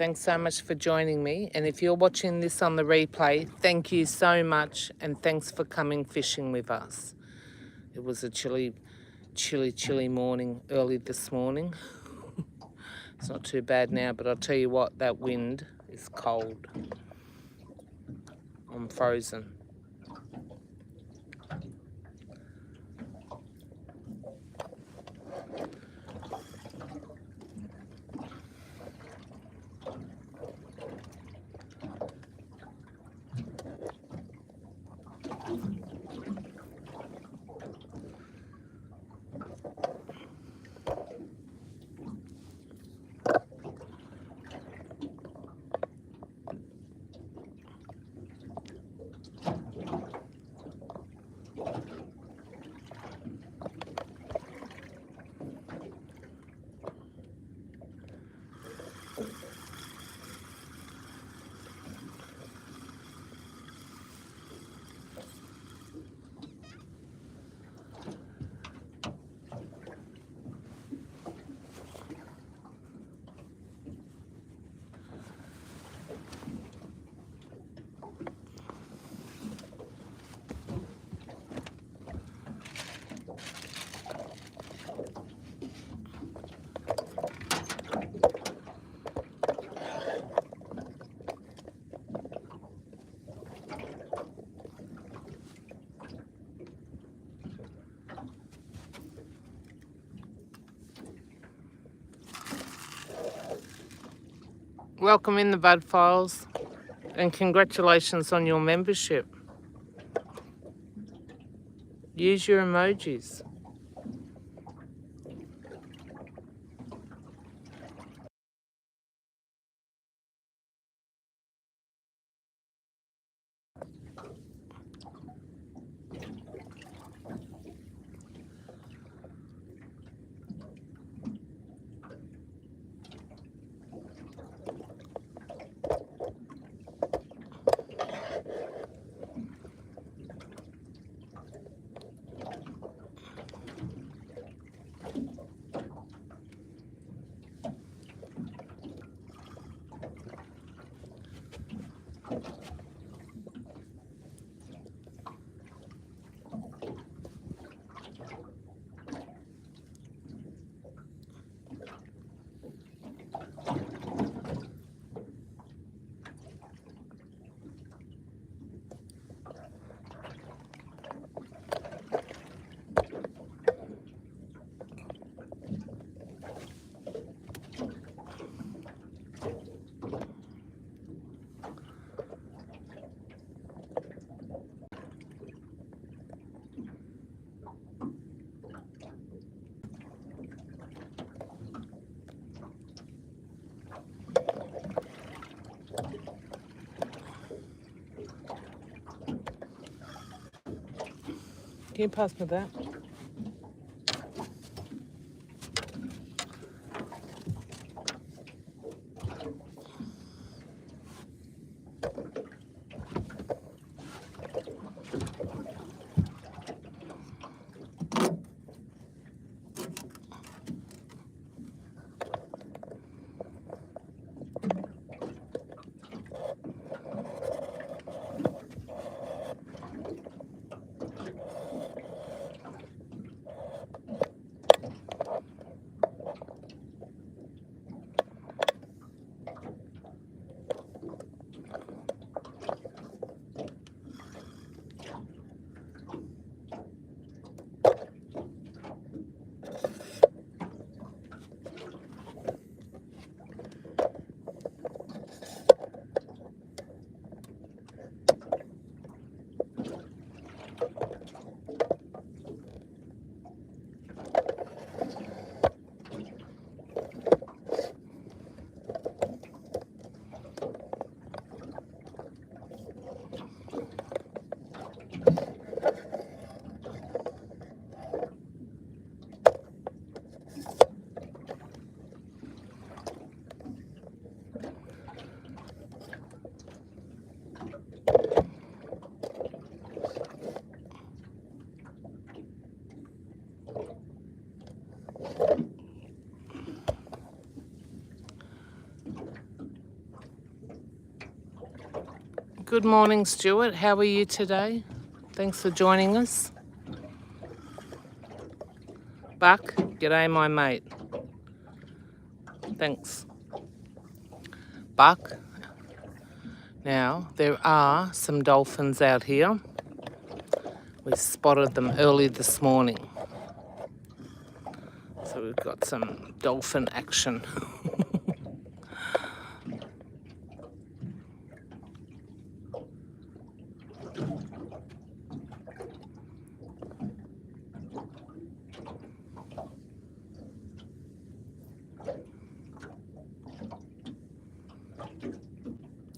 Thanks so much for joining me. And if you're watching this on the replay, thank you so much. And thanks for coming fishing with us. It was a chilly morning early this morning. It's not too bad now, but I'll tell you what, that wind is cold. I'm frozen. Welcome in the Bud Files and congratulations on your membership. Use your emojis. Can you pass me that? Good morning, Stuart. How are you today? Thanks for joining us. Buck, g'day, my mate. Thanks. Buck. Now, there are some dolphins out here. We spotted them early this morning. So we've got some dolphin action.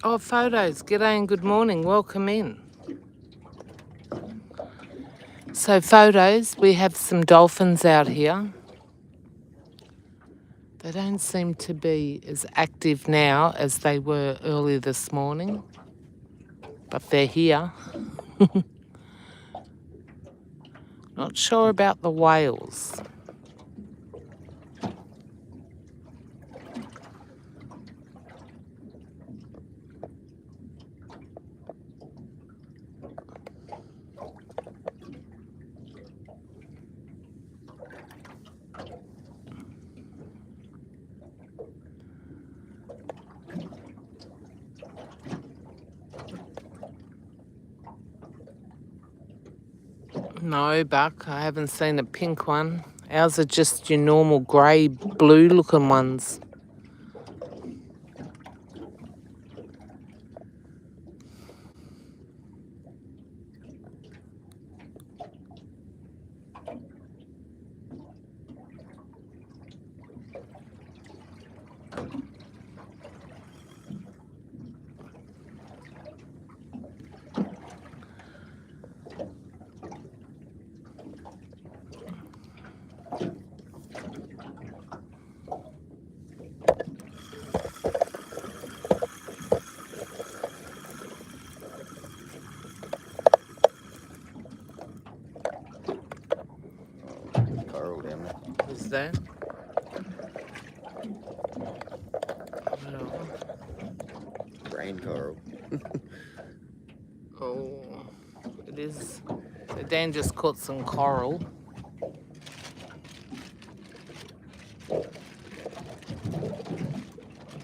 Oh, photos. G'day and good morning. Welcome in. So photos, we have some dolphins out here. They don't seem to be as active now as they were early this morning, but they're here. Not sure about the whales. No, Buck, I haven't seen a pink one. Ours are just your normal grey, blue looking ones. Coral down there. Is that? Brain coral. Oh, it is. Dan just caught some coral.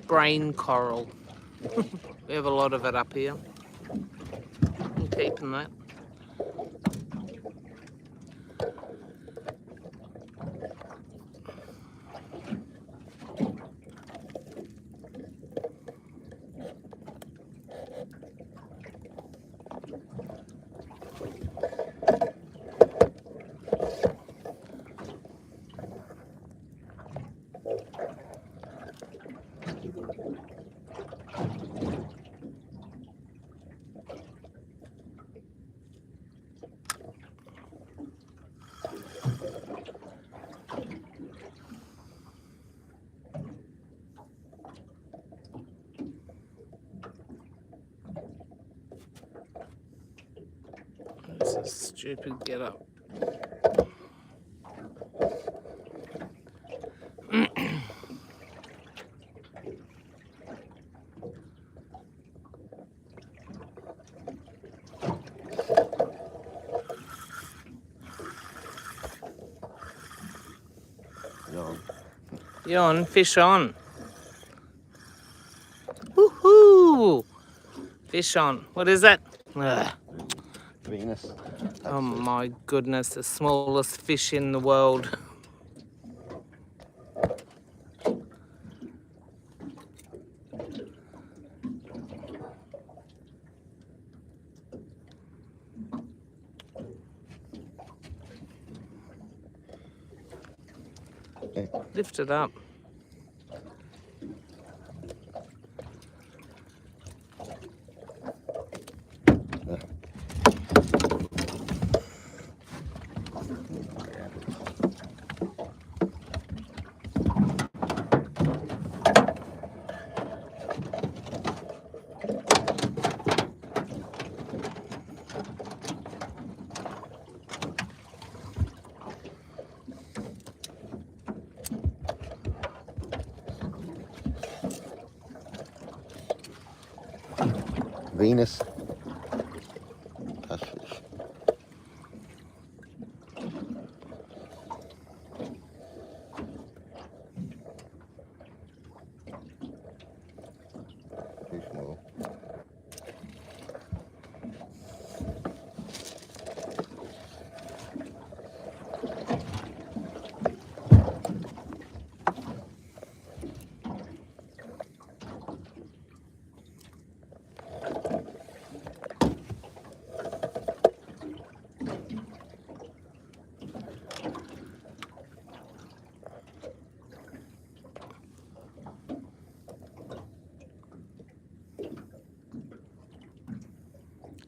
Brain coral. We have a lot of it up here. I'm keeping that. That's a stupid get up. You on? Fish on. Woohoo! Fish on. What is that? Ugh. Venus. Oh my goodness, the smallest fish in the world. Lift it up. Venus.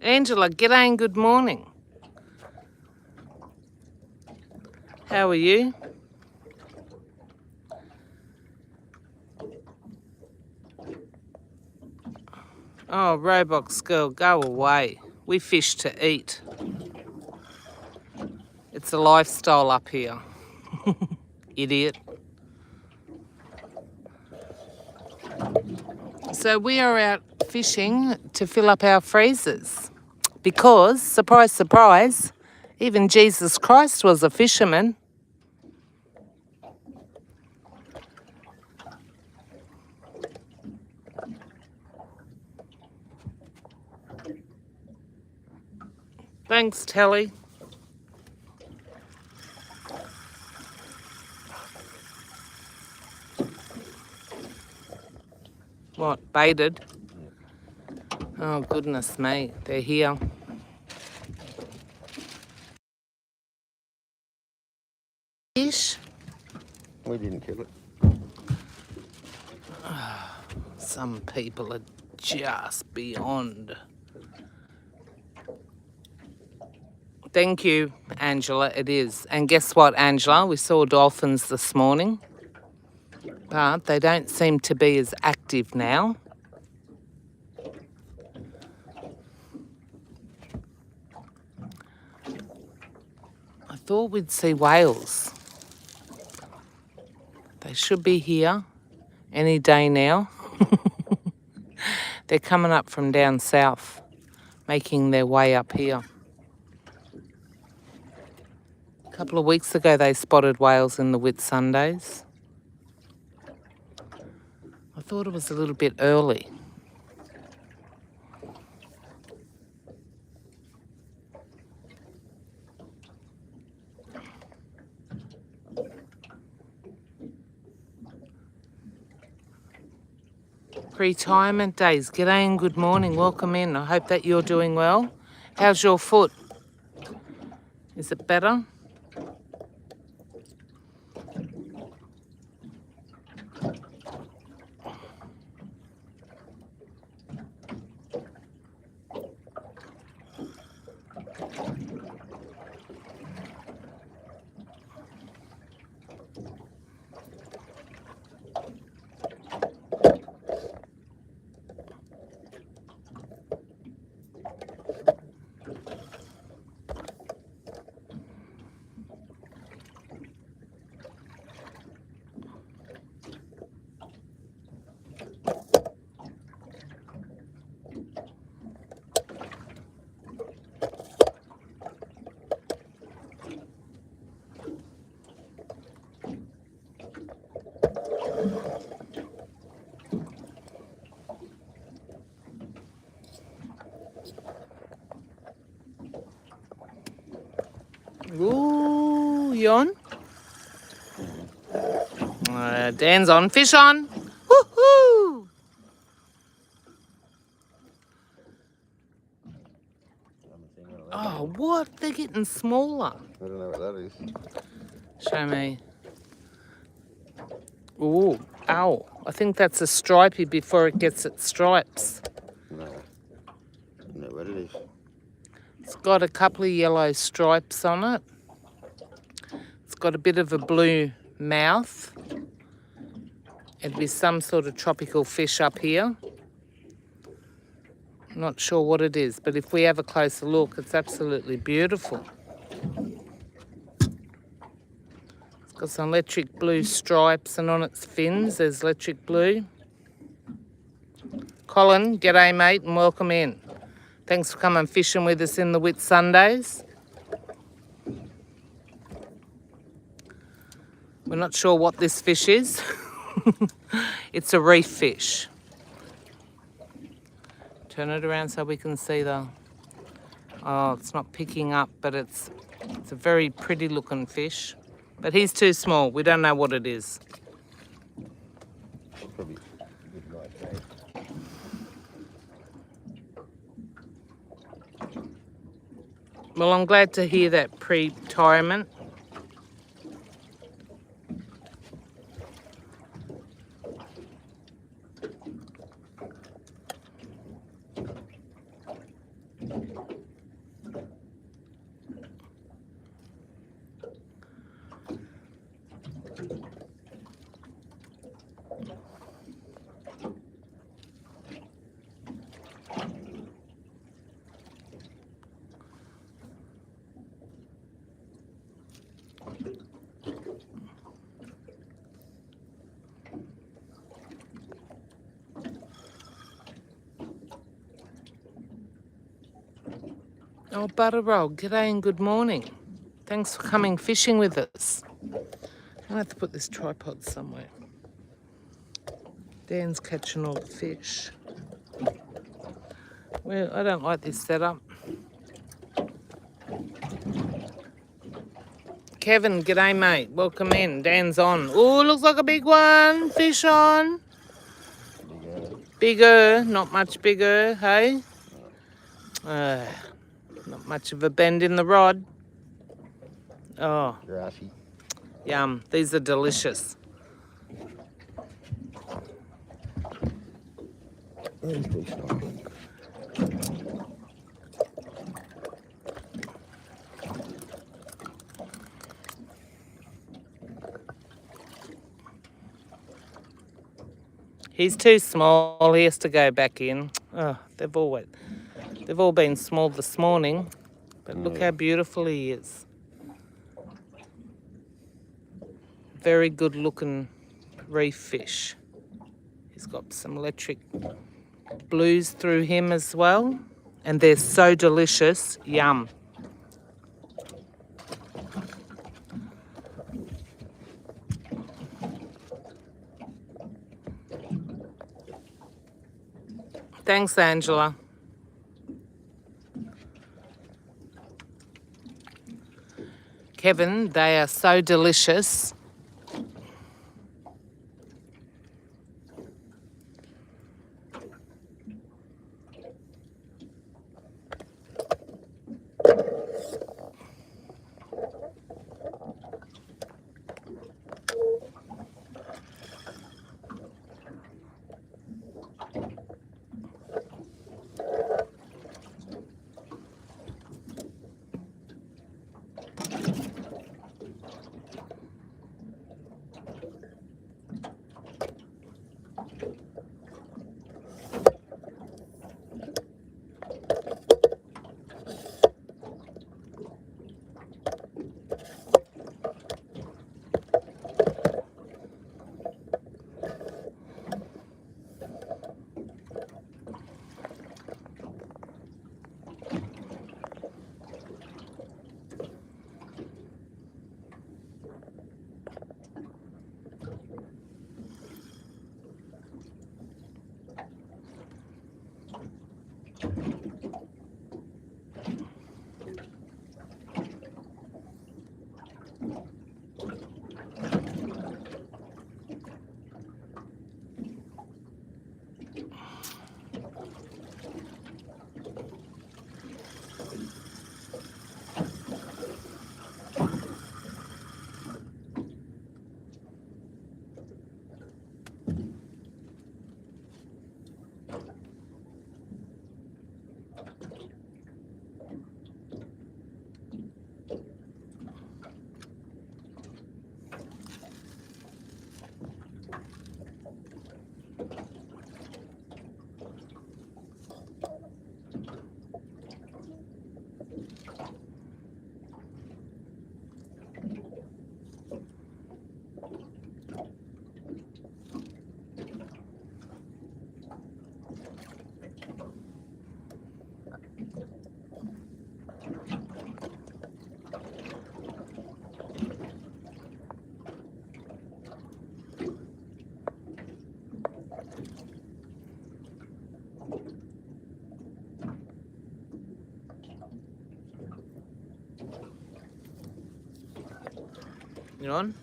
Angela, g'day and good morning. How are you? Oh, Roblox girl, go away. We fish to eat. It's a lifestyle up here. Idiot. So we are out fishing to fill up our freezers. Because, surprise, surprise, even Jesus Christ was a fisherman. Thanks, Telly. What, baited? Oh, goodness me, they're here. Fish? We didn't kill it. Some people are just beyond. Thank you, Angela, it is. And guess what, Angela? We saw dolphins this morning, but they don't seem to be as active now. I thought we'd see whales. They should be here any day now. They're coming up from down south, making their way up here. A couple of weeks ago, they spotted whales in the Whitsundays. I thought it was a little bit early. Retirement days. G'day and good morning. Welcome in. I hope that you're doing well. How's your foot? Is it better? Ooh, you on? Dan's on. Fish on. Woohoo! Oh, what? They're getting smaller. I don't know what that is. Show me. Ooh, ow. I think that's a stripey before it gets its stripes. No. I don't know what it is. It's got a couple of yellow stripes on it. It's got a bit of a blue mouth. It'd be some sort of tropical fish up here. Not sure what it is, but if we have a closer look, it's absolutely beautiful. It's got some electric blue stripes, and on its fins there's electric blue. Colin, g'day mate, and welcome in. Thanks for coming fishing with us in the Whitsundays. We're not sure what this fish is. It's a reef fish. Turn it around so we can see the... Oh, it's not picking up, but it's a very pretty looking fish. But he's too small. We don't know what it is. Probably a good light bait. Well, I'm glad to hear that pre-retirement. Oh, Butterroll, g'day and good morning. Thanks for coming fishing with us. I'll have to put this tripod somewhere. Dan's catching all the fish. Well, I don't like this setup. Kevin, g'day mate. Welcome in. Dan's on. Oh, looks like a big one. Fish on. Bigger, not much bigger, hey? Not much of a bend in the rod. Oh, Grassy. yum. These are delicious. He's pretty strong. He's too small. He has to go back in. Oh, they've all been small this morning, but look how beautiful he is. Very good looking reef fish. He's got some electric blues through him as well, and they're so delicious. Yum. Thanks, Angela. Kevin, they are so delicious. You on?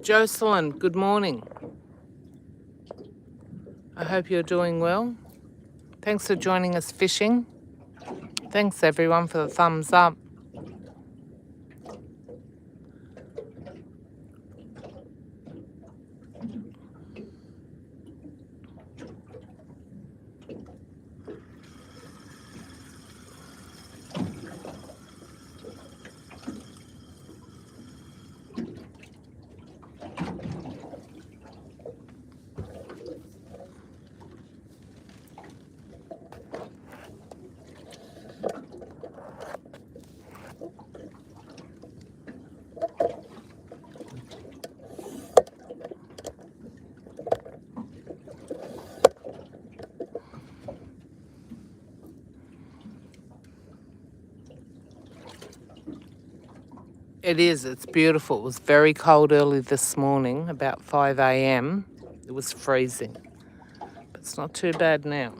Jocelyn, good morning. I hope you're doing well. Thanks for joining us fishing. Thanks everyone for the thumbs up. It is. It's beautiful. It was very cold early this morning, about 5 a.m. It was freezing. But it's not too bad now.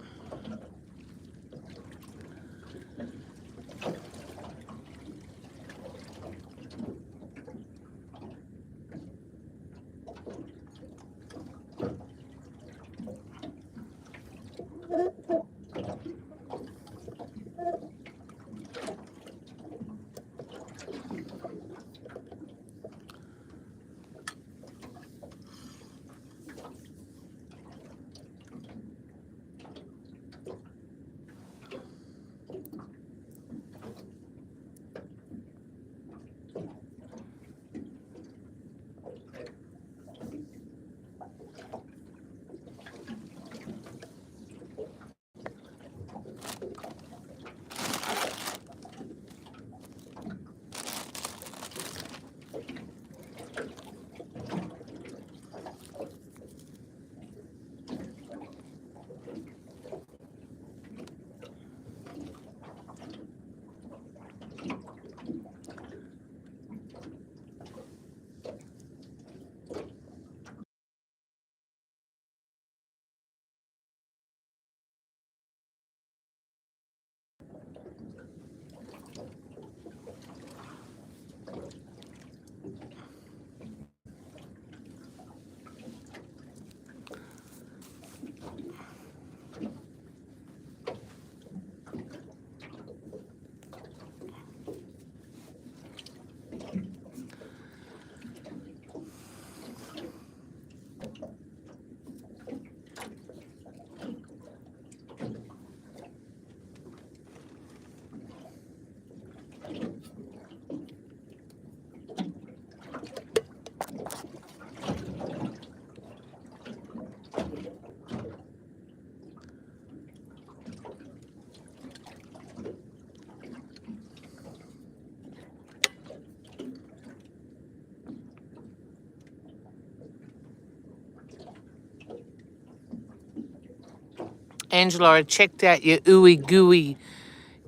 Angela, I checked out your ooey gooey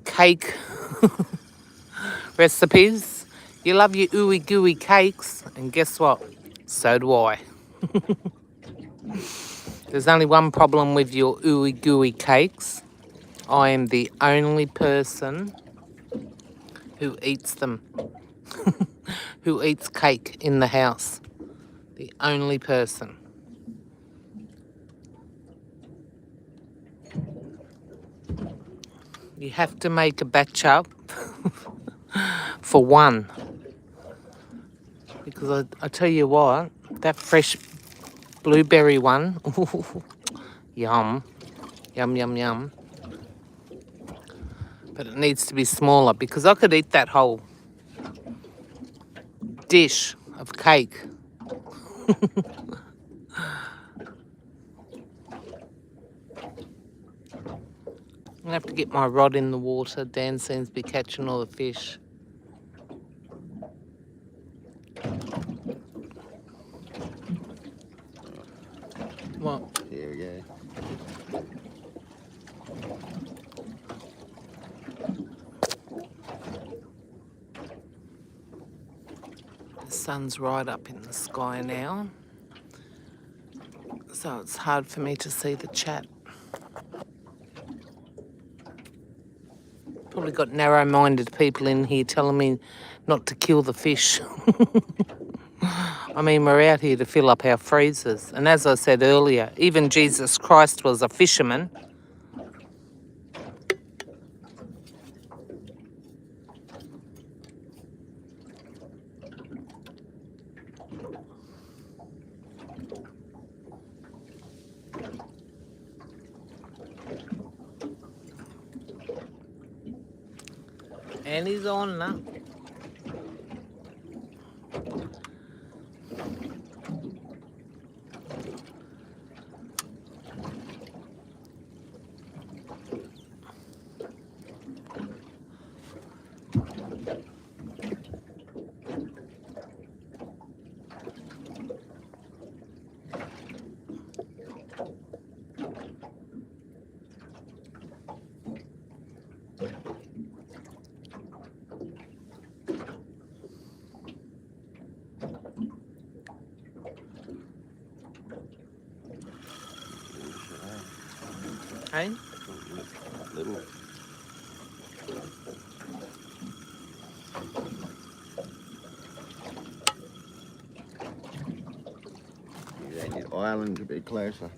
cake recipes. You love your ooey gooey cakes, and guess what? So do I. There's only one problem with your ooey gooey cakes. I am the only person who eats them, who eats cake in the house. The only person. You have to make a batch up for one. Because I tell you what, that fresh blueberry one, yum, yum, yum, yum. But it needs to be smaller because I could eat that whole dish of cake. I'm going to have to get my rod in the water. Dan seems to be catching all the fish. What? Here we go. The sun's right up in the sky now, so it's hard for me to see the chat. Probably got narrow-minded people in here telling me not to kill the fish. I mean, we're out here to fill up our freezers. And as I said earlier, even Jesus Christ was a fisherman. And he's on now. Hey? Little. You need island to be closer.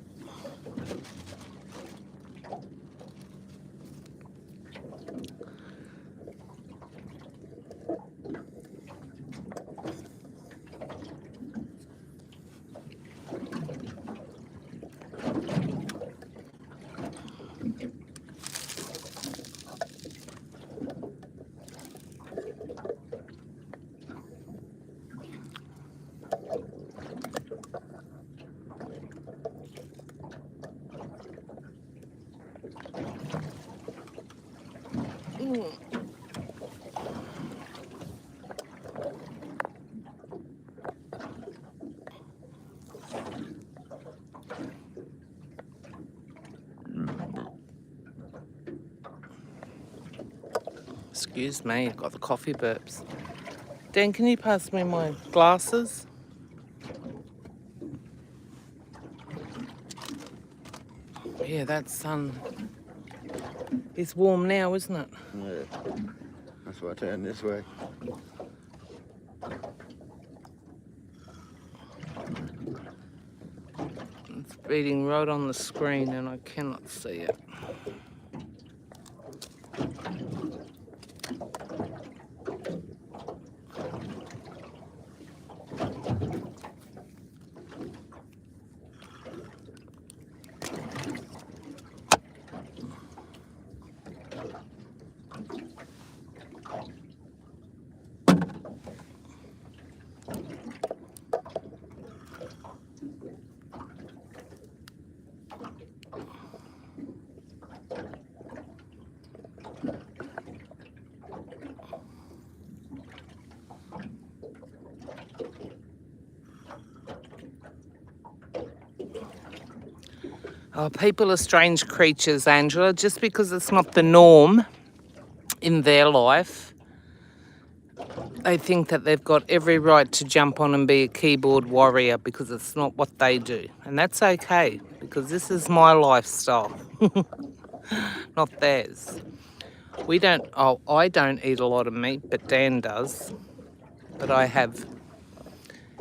Excuse me, I've got the coffee burps. Dan, can you pass me my glasses? Yeah, that sun is warm now, isn't it? Yeah. That's why I turn this way. It's beating right on the screen and I cannot see it. Oh, people are strange creatures, Angela. Just because it's not the norm in their life, they think that they've got every right to jump on and be a keyboard warrior because it's not what they do. And that's okay, because this is my lifestyle, not theirs. I don't eat a lot of meat, but Dan does. But I have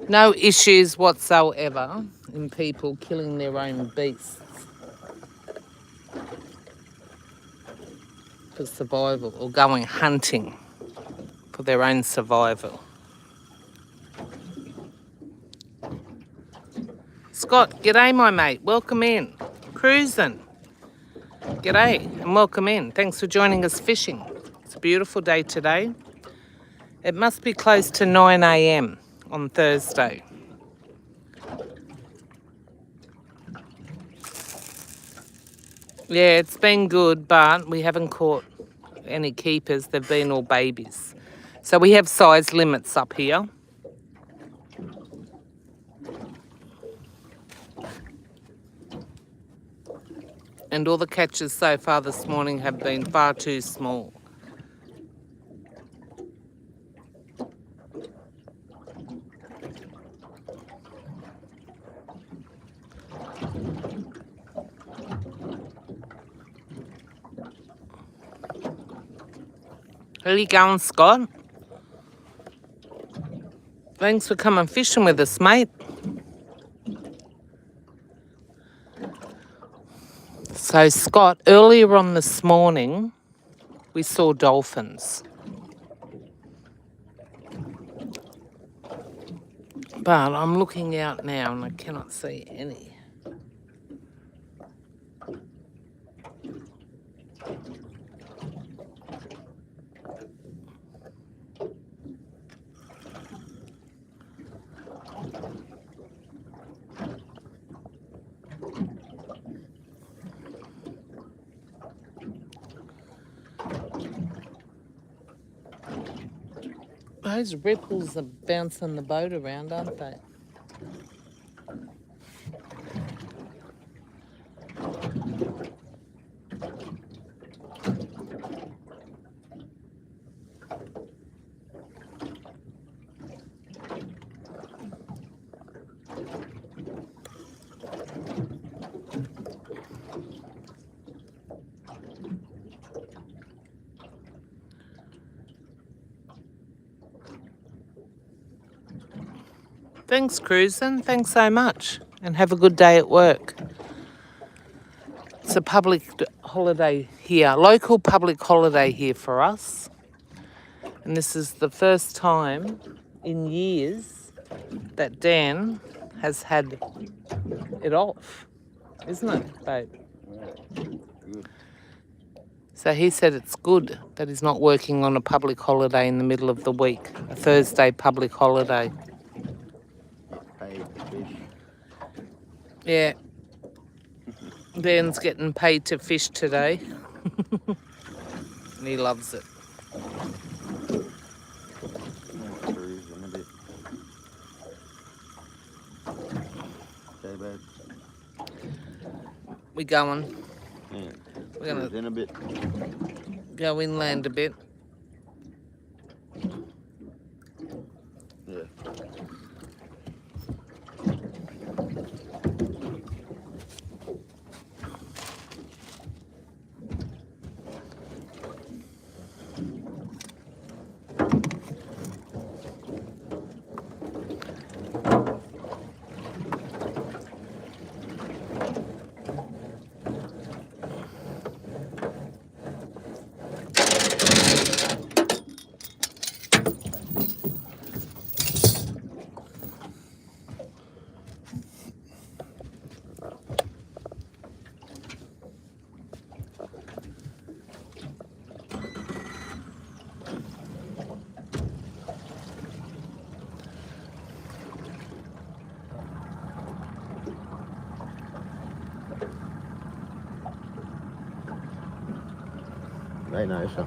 no issues whatsoever in people killing their own beasts for survival or going hunting for their own survival. Scott, g'day my mate, welcome in. Cruising. G'day and welcome in. Thanks for joining us fishing. It's a beautiful day today. It must be close to 9 a.m. on Thursday. Yeah, it's been good, but we haven't caught any keepers. They've been all babies. So we have size limits up here. And all the catches so far this morning have been far too small. How you going, Scott? Thanks for coming fishing with us, mate. So, Scott, earlier on this morning, we saw dolphins. But I'm looking out now and I cannot see any. Those ripples are bouncing the boat around, aren't they? Thanks, Cruisin'. Thanks so much. And have a good day at work. It's a public holiday here, local public holiday here for us. And this is the first time in years that Dan has had it off, isn't it, babe? Good. So he said it's good that he's not working on a public holiday in the middle of the week, a Thursday public holiday. Paid to fish. Yeah. Dan's getting paid to fish today. And he loves it. Cruising a bit. Okay, babe. We're going. Yeah. We're going Cruise to in a bit. go inland a bit. Yeah. Very nice, huh?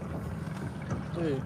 Mm.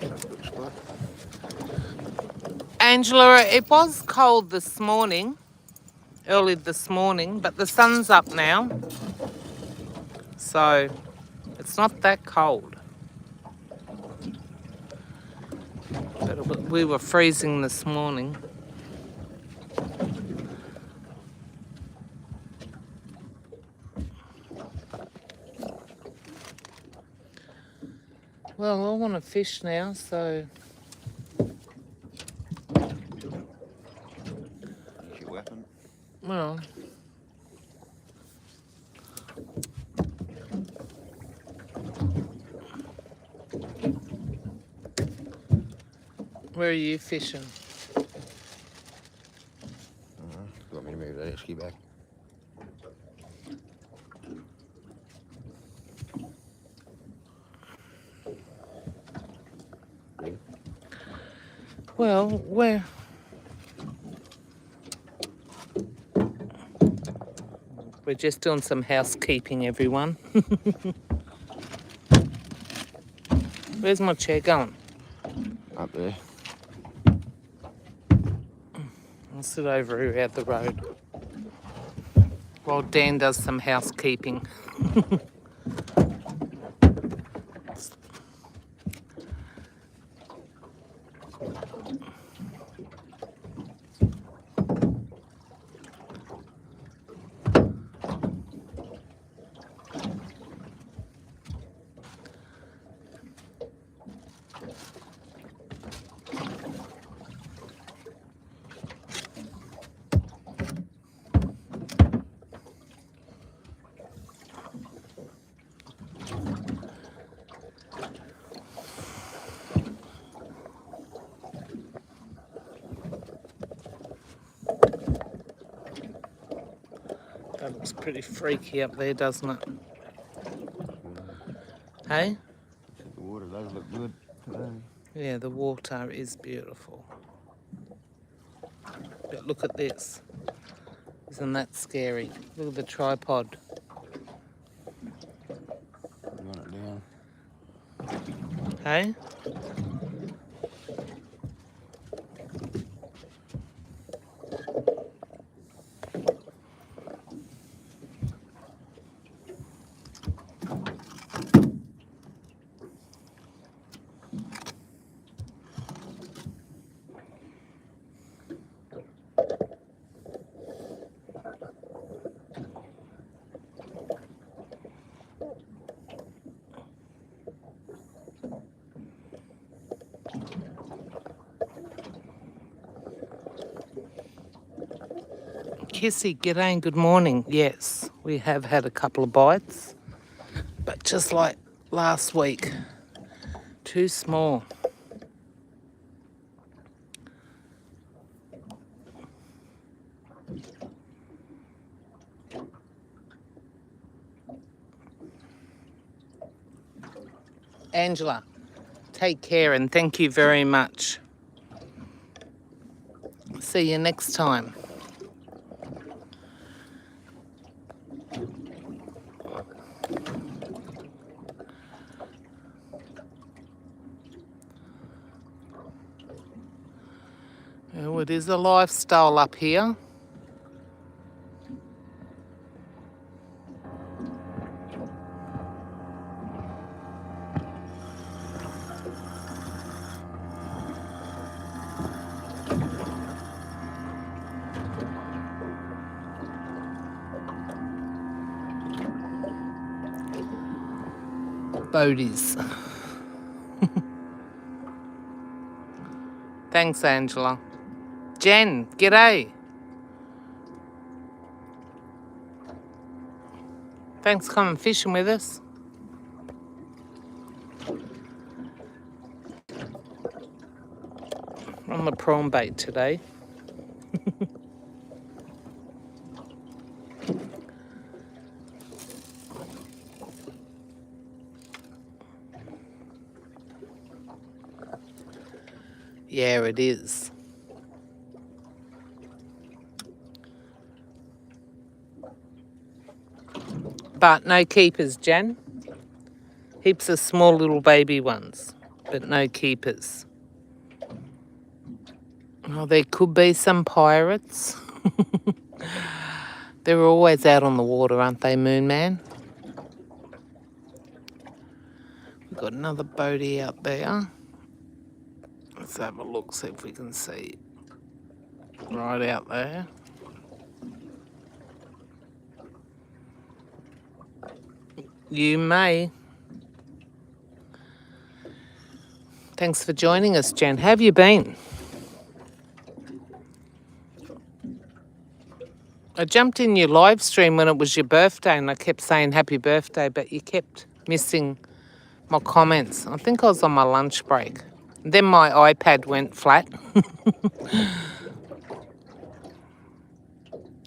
Looks good. Angela, it was cold this morning, early this morning, but the sun's up now, so it's not that cold. But we were freezing this morning. Well, I want to fish now, so Use your weapon. well. Where are you fishing? You want me to move that esky back? Well, we're just doing some housekeeping, everyone. Where's my chair going? Up there. I'll sit over here at the road while Dan does some housekeeping. That looks pretty freaky up there, doesn't it? Hey? The water does look good today. Yeah, the water is beautiful. But look at this. Isn't that scary? Look at the tripod. You want it down? Hey? Kissy, g'day and good morning. Yes, we have had a couple of bites, but just like last week, too small. Angela, take care and thank you very much. See you next time. Oh, it is a lifestyle up here. Boaties. Thanks, Angela. Jen, g'day. Thanks for coming fishing with us. On the prawn bait today. Yeah, it is. But no keepers, Jen. Heaps of small little baby ones. but no keepers. Oh, there could be some pirates. They're always out on the water, aren't they, Moon Man? We've got another boatie out there. Let's have a look, see if we can see it. Right out there. You may. Thanks for joining us, Jen. How have you been? I jumped in your live stream when it was your birthday and I kept saying happy birthday, but you kept missing my comments. I think I was on my lunch break. Then my iPad went flat.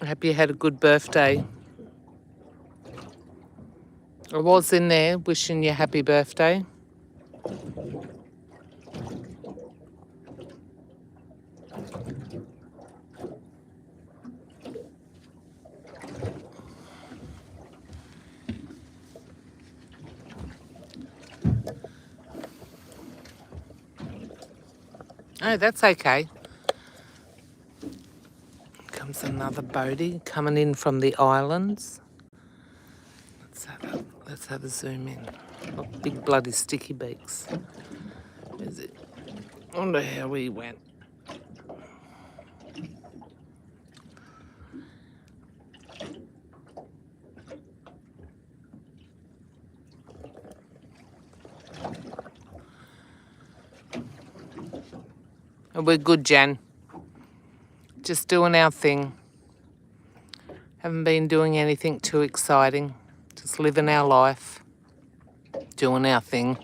I hope you had a good birthday. I was in there wishing you happy birthday. Oh, that's okay. Comes another boatie coming in from the islands. Let's have a zoom in. Oh, big bloody sticky beaks. Is it? I wonder how we went. Oh, we're good, Jan. Just doing our thing. Haven't been doing anything too exciting. Just living our life. Doing our thing.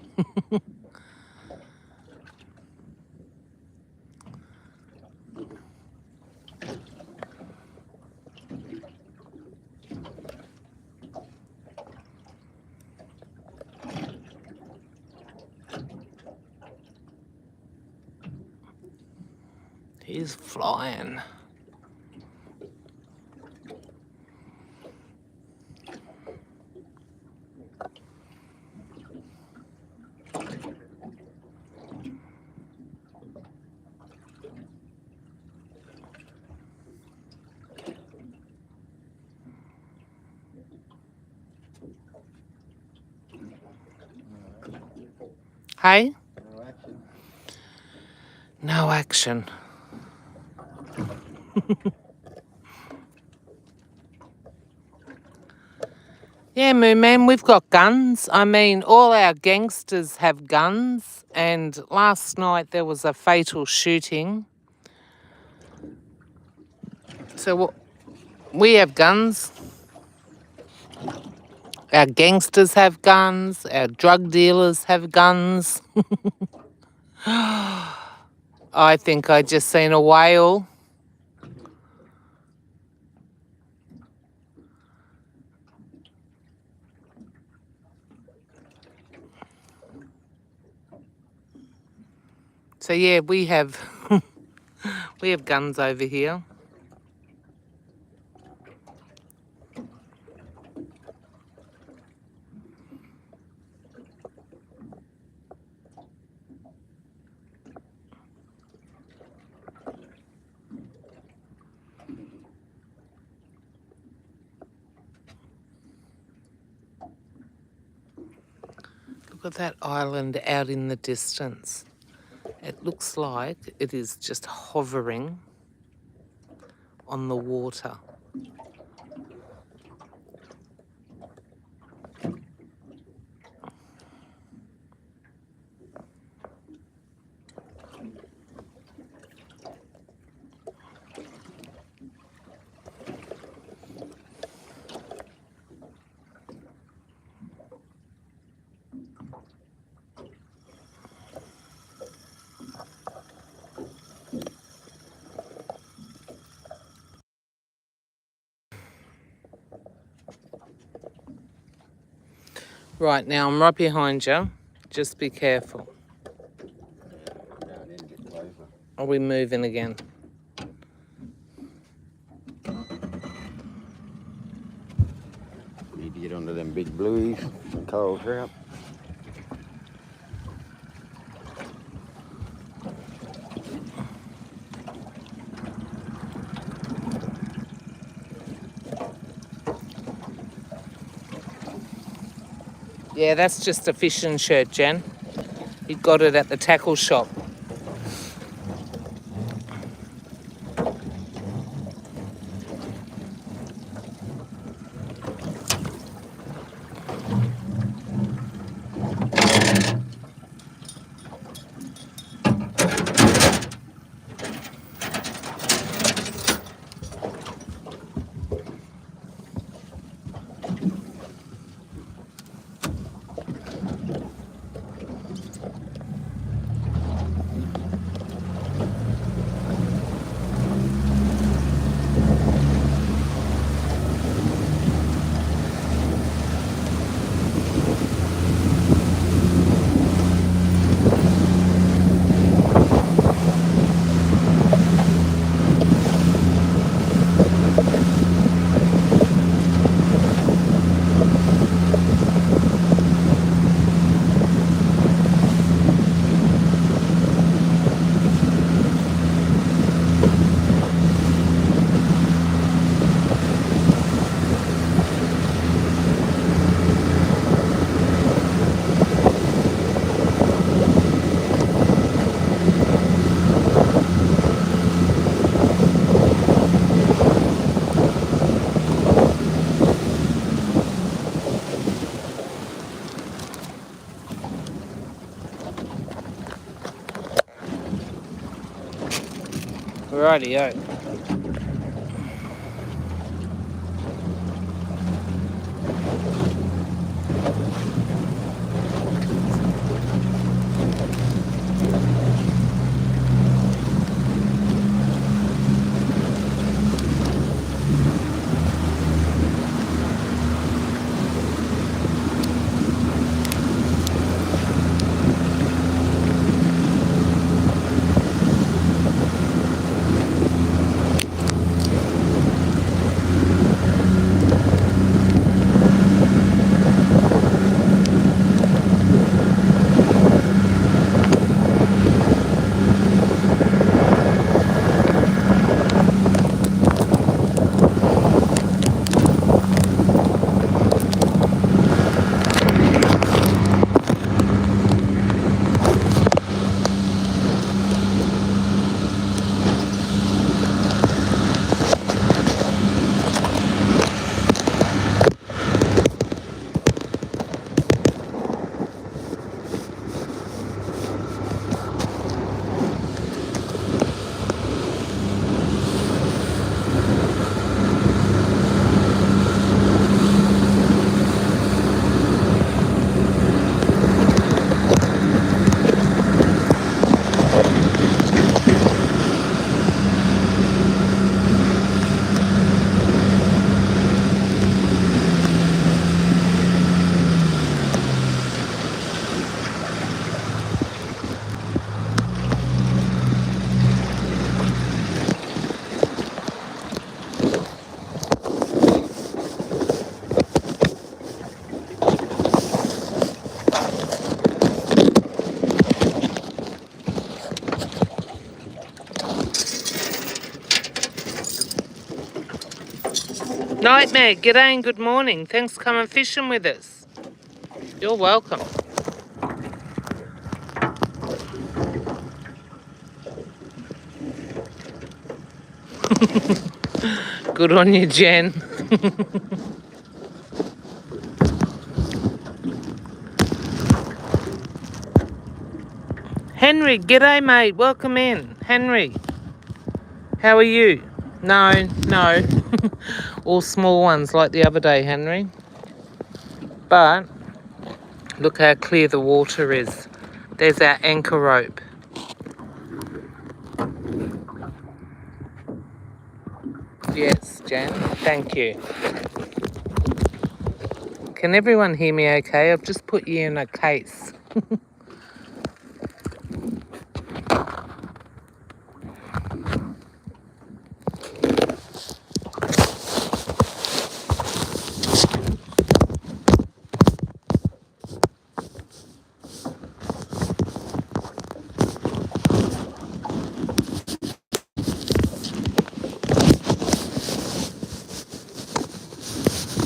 He's flying. Hey? No action. No action. Yeah, Moon Man, we've got guns. I mean, all our gangsters have guns. And last night there was a fatal shooting. So we have guns. Our gangsters have guns. Our drug dealers have guns. I think I just seen a whale. So yeah, we have we have guns over here. Look at that island out in the distance. It looks like it is just hovering on the water. Right, now I'm right behind you. Just be careful. Down in, get closer. Are we moving again? Need to get onto them big blueies, coral trout. Yeah, that's just a fishing shirt, Jen. He got it at the tackle shop. Rightio. Nightmare, g'day and good morning. Thanks for coming fishing with us. You're welcome. Good on you, Jen. Henry, g'day mate, welcome in. Henry, how are you? No. All small ones like the other day, Henry. But look how clear the water is. There's our anchor rope. Yes, Jen, thank you. Can everyone hear me okay? I've just put you in a case.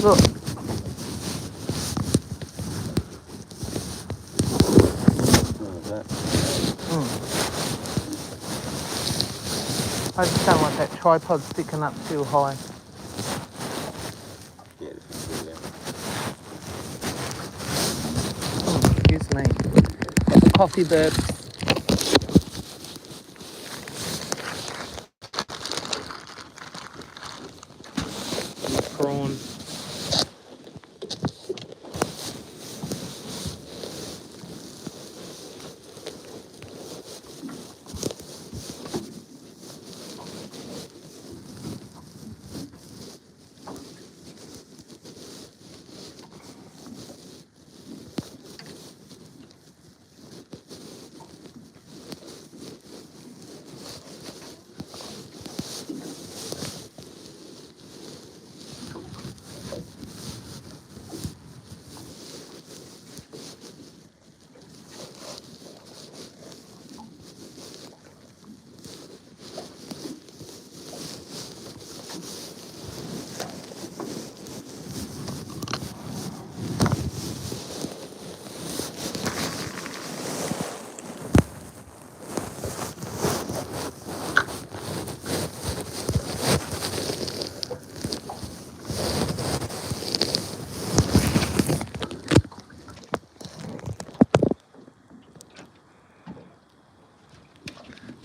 Look. I just don't want that tripod sticking up too high. Yeah, this is good, Excuse me. Coffee burps. Prawn.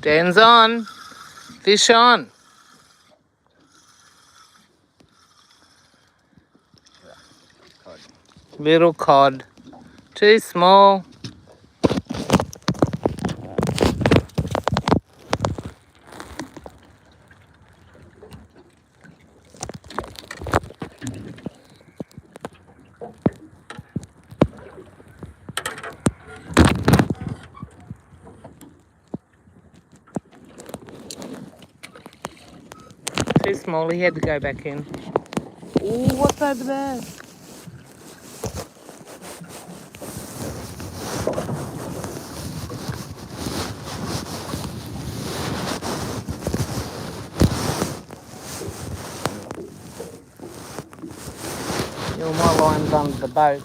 Dan's on. Fish on. cod. Little cod. Too small. Too small. He had to go back in. Ooh, what's over there? My line's under the boat.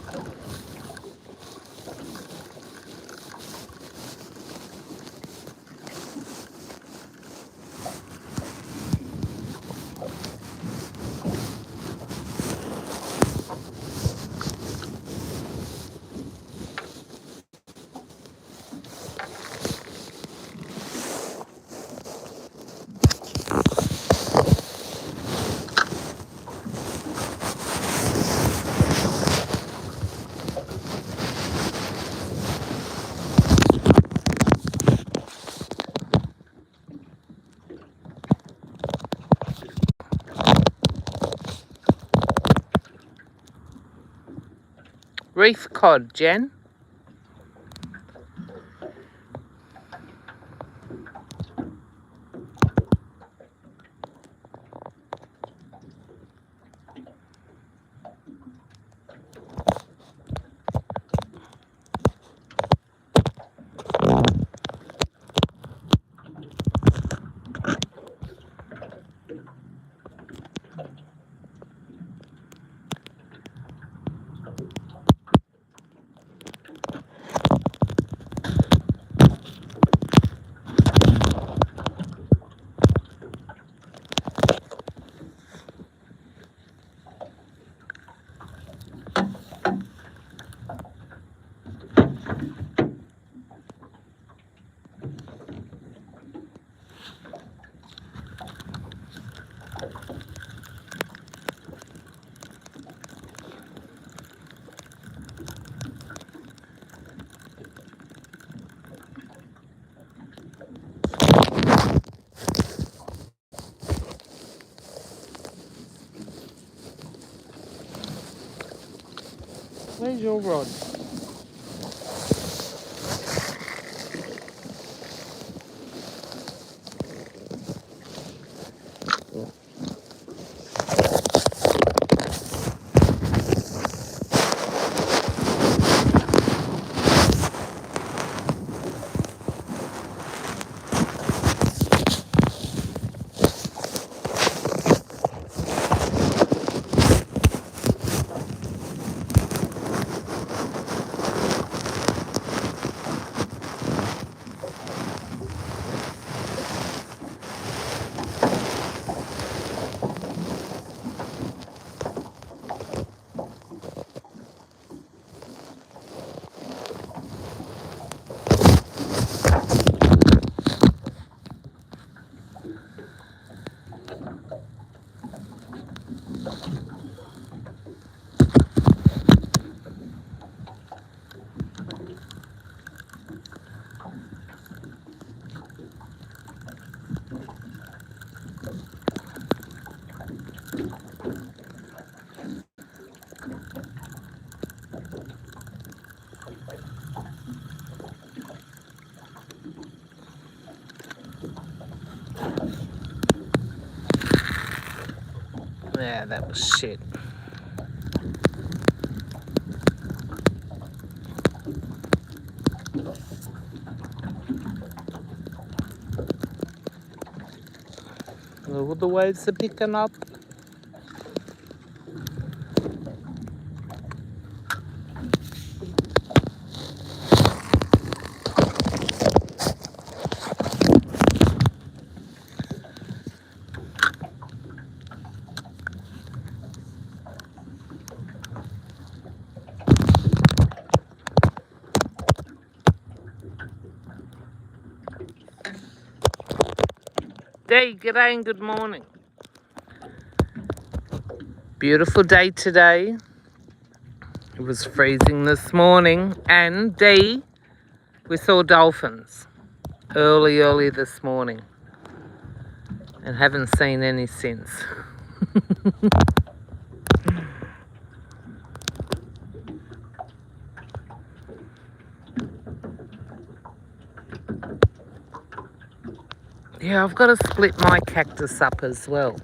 Reef cod, Jen. Where's your rod? Yeah, that was shit. Look, the waves are picking up. Dee, g'day and good morning. Beautiful day today. It was freezing this morning, and Dee, we saw dolphins early this morning and haven't seen any since. Yeah, I've got to split my cactus up as well.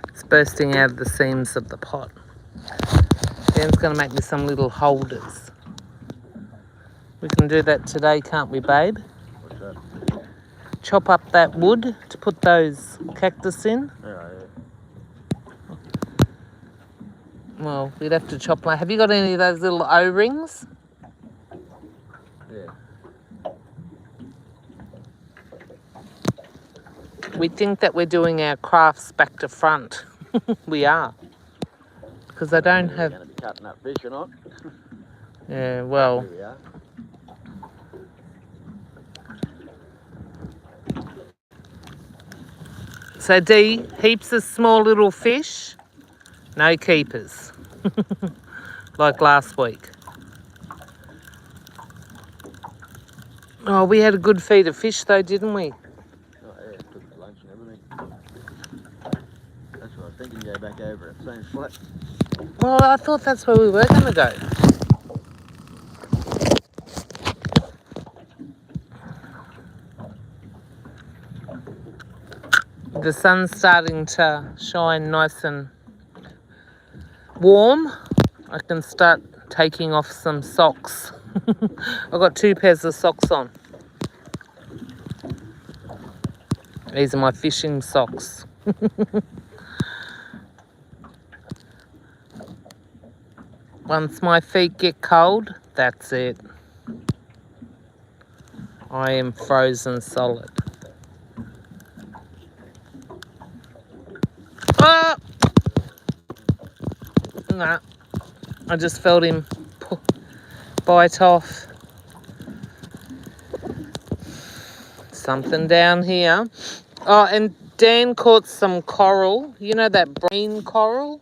It's bursting out of the seams of the pot. Dan's going to make me some little holders. We can do that today, can't we, babe? What's that? Chop up that wood to put those cactus in. Yeah. Well, we'd have to chop my... Have you got any of those little O-rings? Yeah. We think that we're doing our crafts back to front. We are. Because I don't have... You're going to be cutting up fish or not? Yeah, well... Here we are. So, Dee, heaps of small little fish, no keepers. Like last week. Oh, we had a good feed of fish though, didn't we? Oh, yeah, took lunch and everything. That's what I was thinking, go back over it. Same spot. Well, I thought that's where we were going to go. The sun's starting to shine nice and warm. I can start taking off some socks. I've got 2 pairs of socks on. These are my fishing socks. Once my feet get cold, that's it. I am frozen solid. Oh! Nah, I just felt him bite off. Something down here. Oh, and Dan caught some coral. You know that green coral?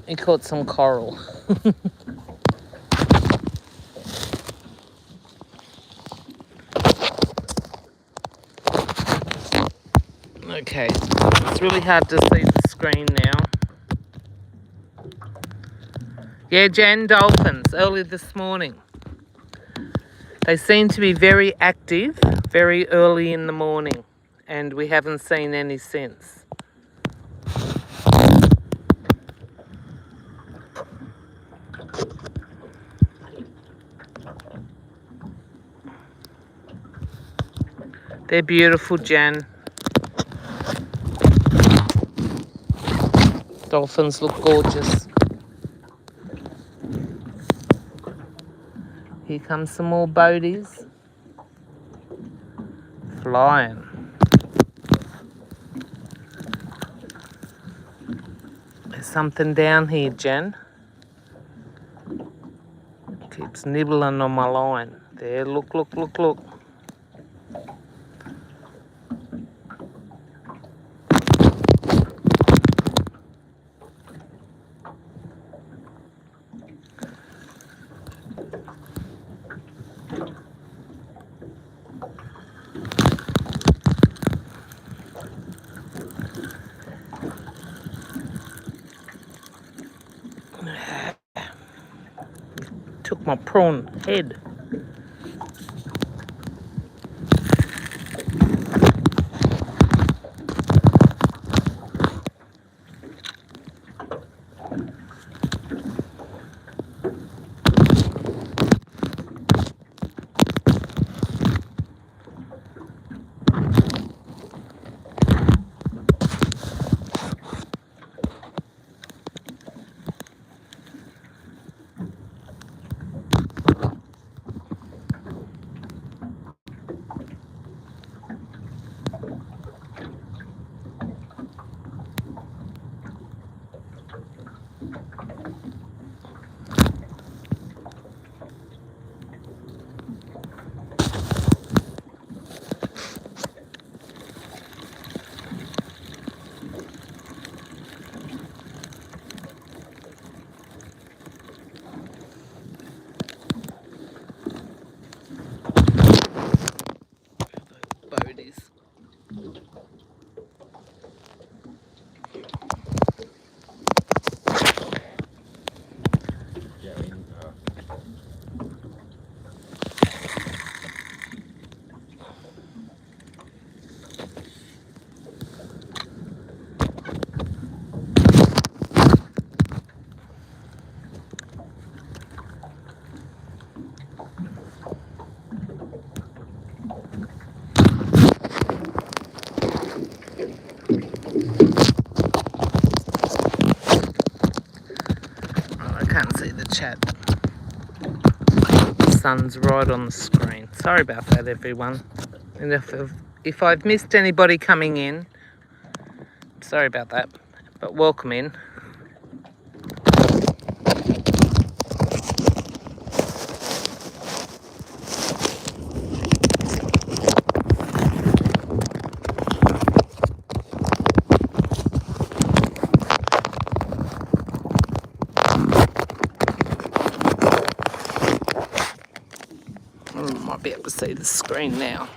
He caught some coral. Okay, it's really hard to see the screen now. Yeah, Jan, dolphins, early this morning. They seem to be very active, very early in the morning, and we haven't seen any since. They're beautiful, Jan. Dolphins look gorgeous. Here comes some more boaties. Flying. There's something down here, Jen. Keeps nibbling on my line. There, look, look, look, look. Took my prawn head. sun's right on the screen. Sorry about that, everyone. And if I've missed anybody coming in, sorry about that, but welcome in. Might be able to see the screen now.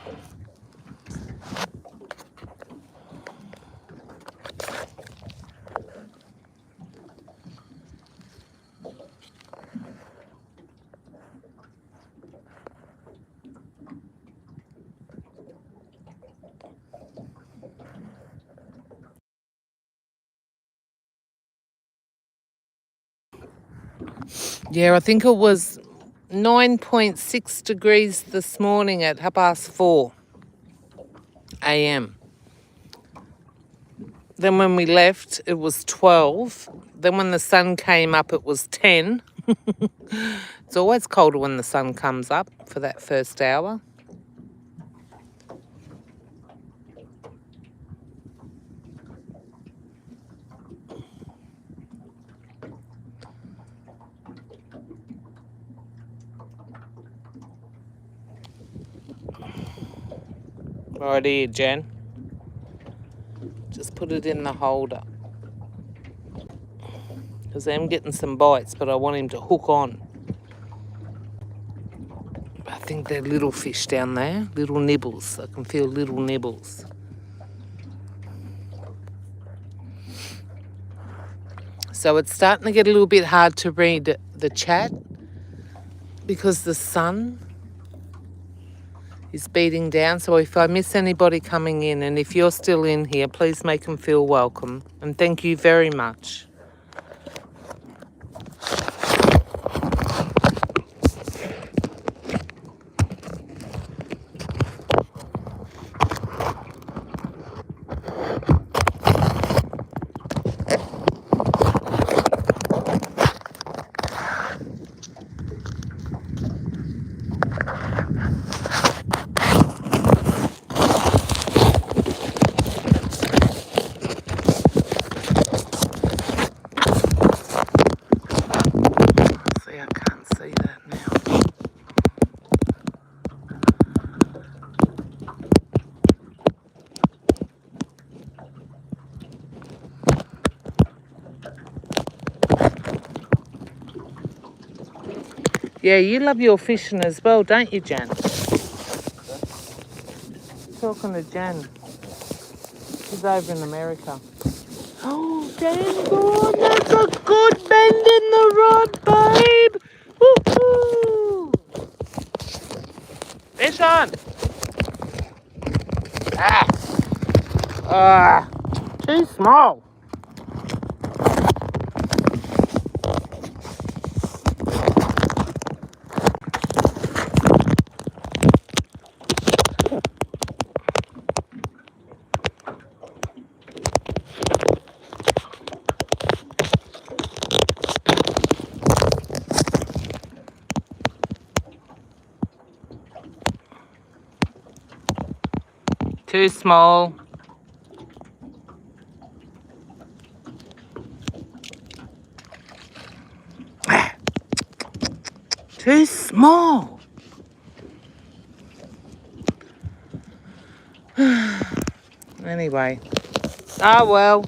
Yeah, I think it was 9.6 degrees this morning at 4:30 a.m. Then when we left, it was 12. Then when the sun came up, it was 10. It's always colder when the sun comes up for that first hour. Right here, Jen. Just put it in the holder. Because I'm getting some bites, but I want him to hook on. I think they're little fish down there, little nibbles. I can feel little nibbles. So it's starting to get a little bit hard to read the chat because the sun is beating down. So if I miss anybody coming in, and if you're still in here, please make them feel welcome. And thank you very much. See, I can't see that now. Yeah, you love your fishing as well, don't you, Jan? Talking to Jan. She's over in America. Oh, dang on, that's a good bend in the rod, babe. Woo-hoo. Fish on. Too small. Too small. Too small. Anyway. Oh well.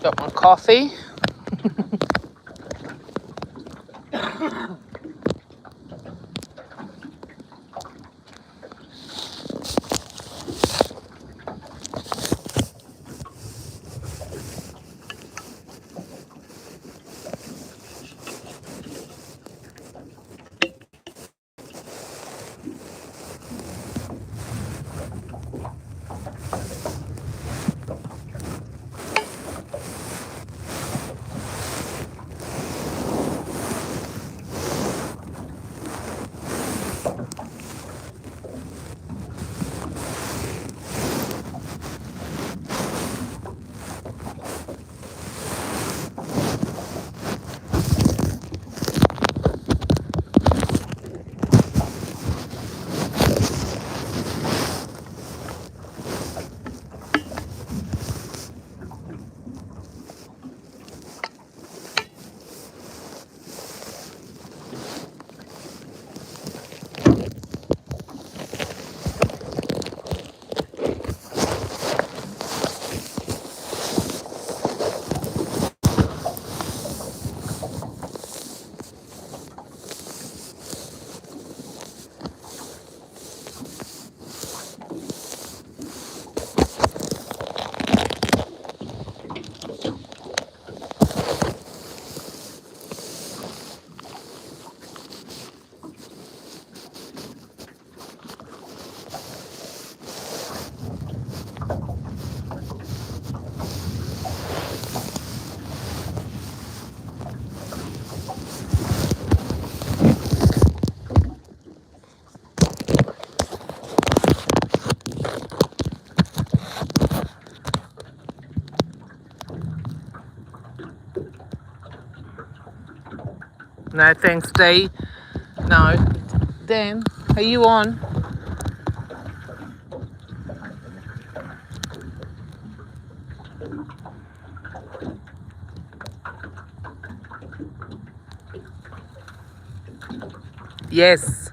Got my coffee. No, thanks, Dee. No. Dan, are you on? Yes,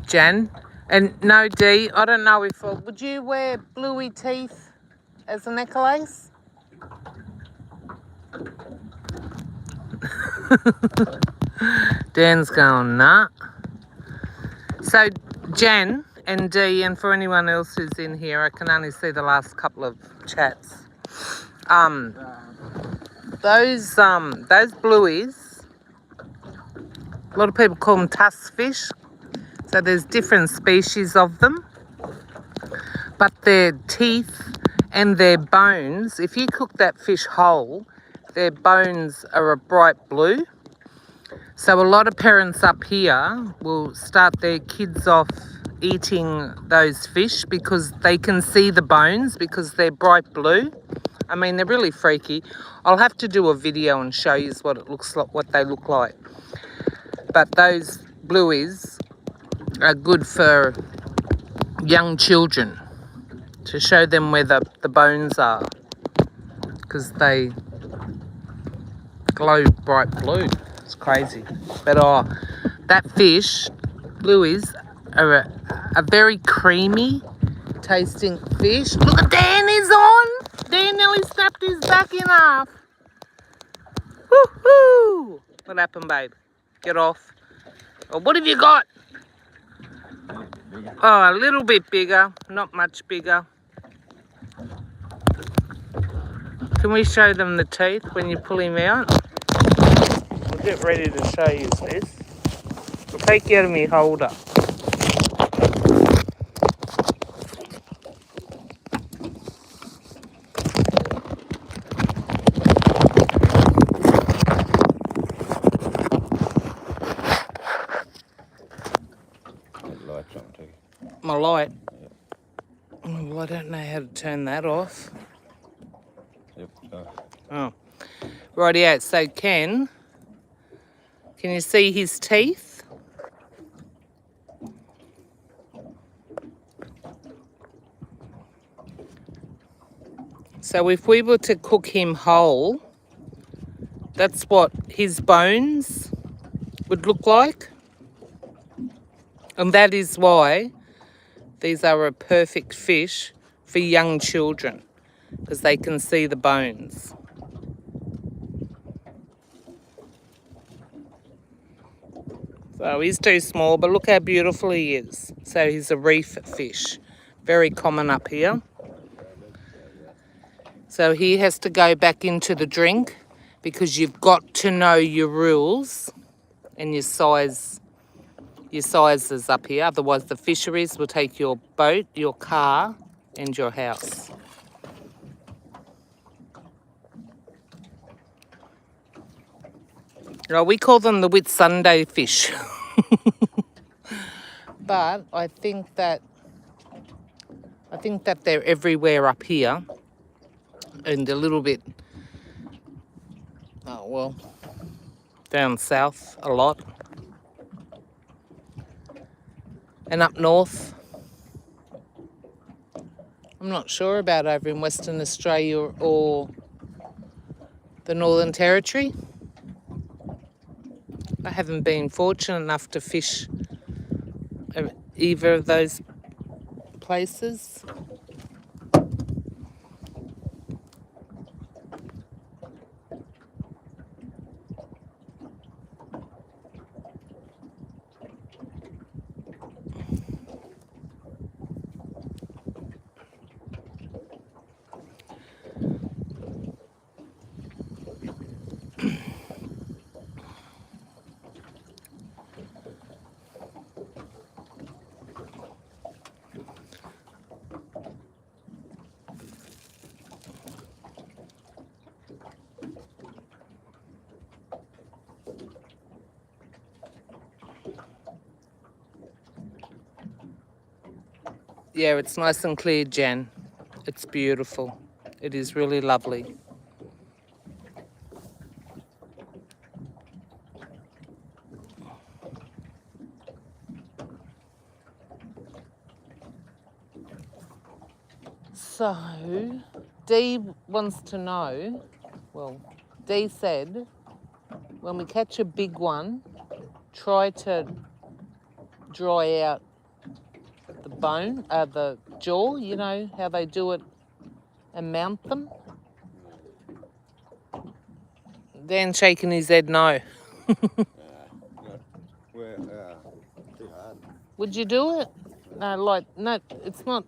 Jan. And no, Dee, I don't know if... would you wear bluey teeth as a necklace? Dan's going, nah. So, Jan and Dee, and for anyone else who's in here, I can only see the last couple of chats. Those blueies, a lot of people call them tusk fish. So there's different species of them. But their teeth and their bones, if you cook that fish whole, their bones are a bright blue. So a lot of parents up here will start their kids off eating those fish because they can see the bones because they're bright blue. I mean, they're really freaky. I'll have to do a video and show you what it looks like, what they look like. But those blueies are good for young children to show them where the bones are because they glow bright blue. It's crazy. But that fish, blueies, are a very creamy tasting fish. Look at Dan, he's on. Dan nearly snapped his back in half. Woohoo! What happened, babe? Get off. Oh, what have you got? Oh, a little bit bigger, not much bigger. Can we show them the teeth when you pull him out? We'll get ready to show you this. I'll take you out of my holder. My light? Oh, well, I don't know how to turn that off. Yep. Oh. Rightio, so can you see his teeth? So if we were to cook him whole, that's what his bones would look like. And that is why these are a perfect fish for young children, because they can see the bones. So he's too small, but look how beautiful he is. So he's a reef fish. Very common up here. So he has to go back into the drink because you've got to know your rules and your sizes up here. Otherwise the fisheries will take your boat, your car and your house. Well, we call them the Whitsunday fish. But I think that they're everywhere up here and a little bit, down south a lot. And up north, I'm not sure about over in Western Australia or the Northern Territory. I haven't been fortunate enough to fish either of those places. Yeah, it's nice and clear, Jen. It's beautiful. It is really lovely. So, Dee wants to know, Dee said, when we catch a big one, try to dry out the bone, the jaw, you know how they do it, and mount them. Dan shaking his head no. Too hard. Would you do it? No, it's not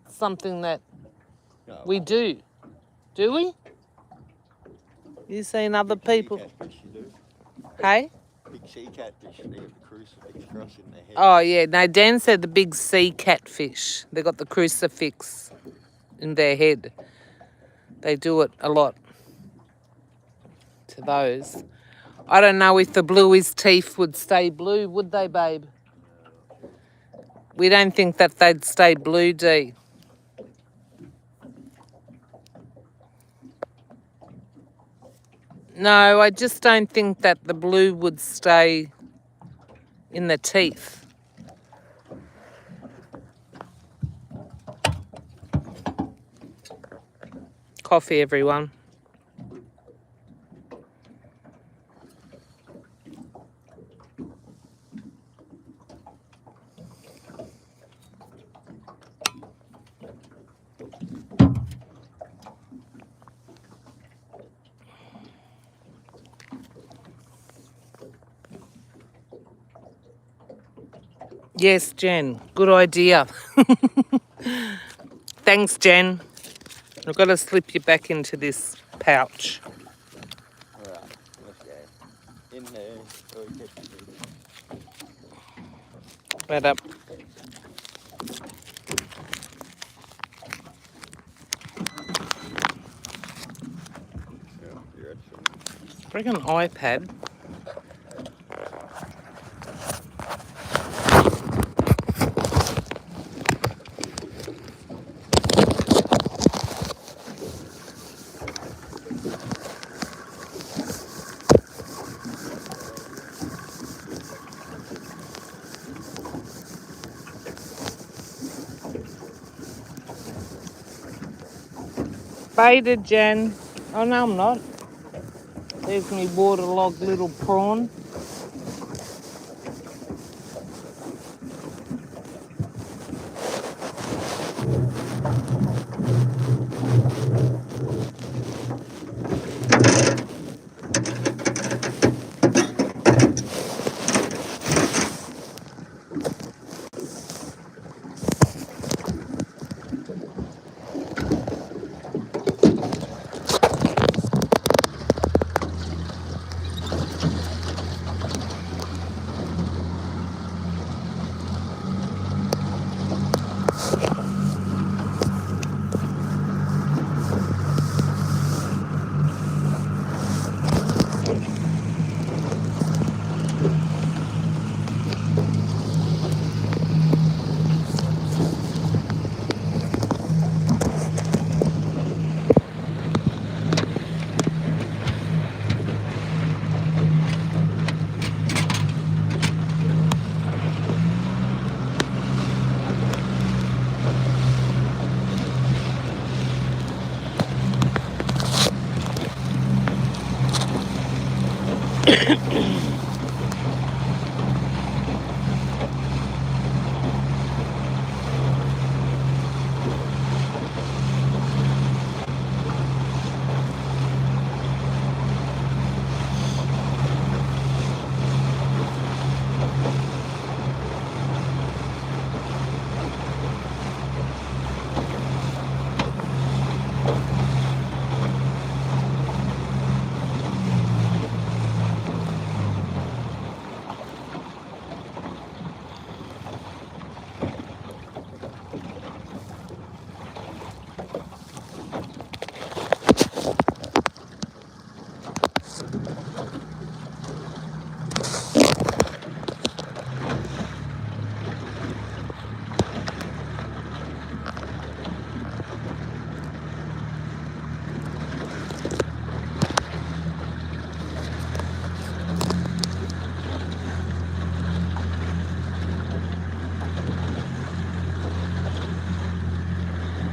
something that we do. Do we? You seen other people? Sea catfish, you do. Hey? Big sea catfish, they have the crucifix crossing their head. Oh, yeah. No, Dan said the big sea catfish. They got the crucifix in their head. They do it a lot to those. I don't know if the bluey's teeth would stay blue, would they, babe? We don't think that they'd stay blue, Dee. No, I just don't think that the blue would stay in the teeth. Coffee, everyone. Yes, Jen. Good idea. Thanks, Jen. I've got to slip you back into this pouch. Alright, let's go. In there, so we catch the big. Right up. Yeah, you're at some. Bring an iPad. Baited, Jen. Oh, no, I'm not. There's me waterlogged little prawn.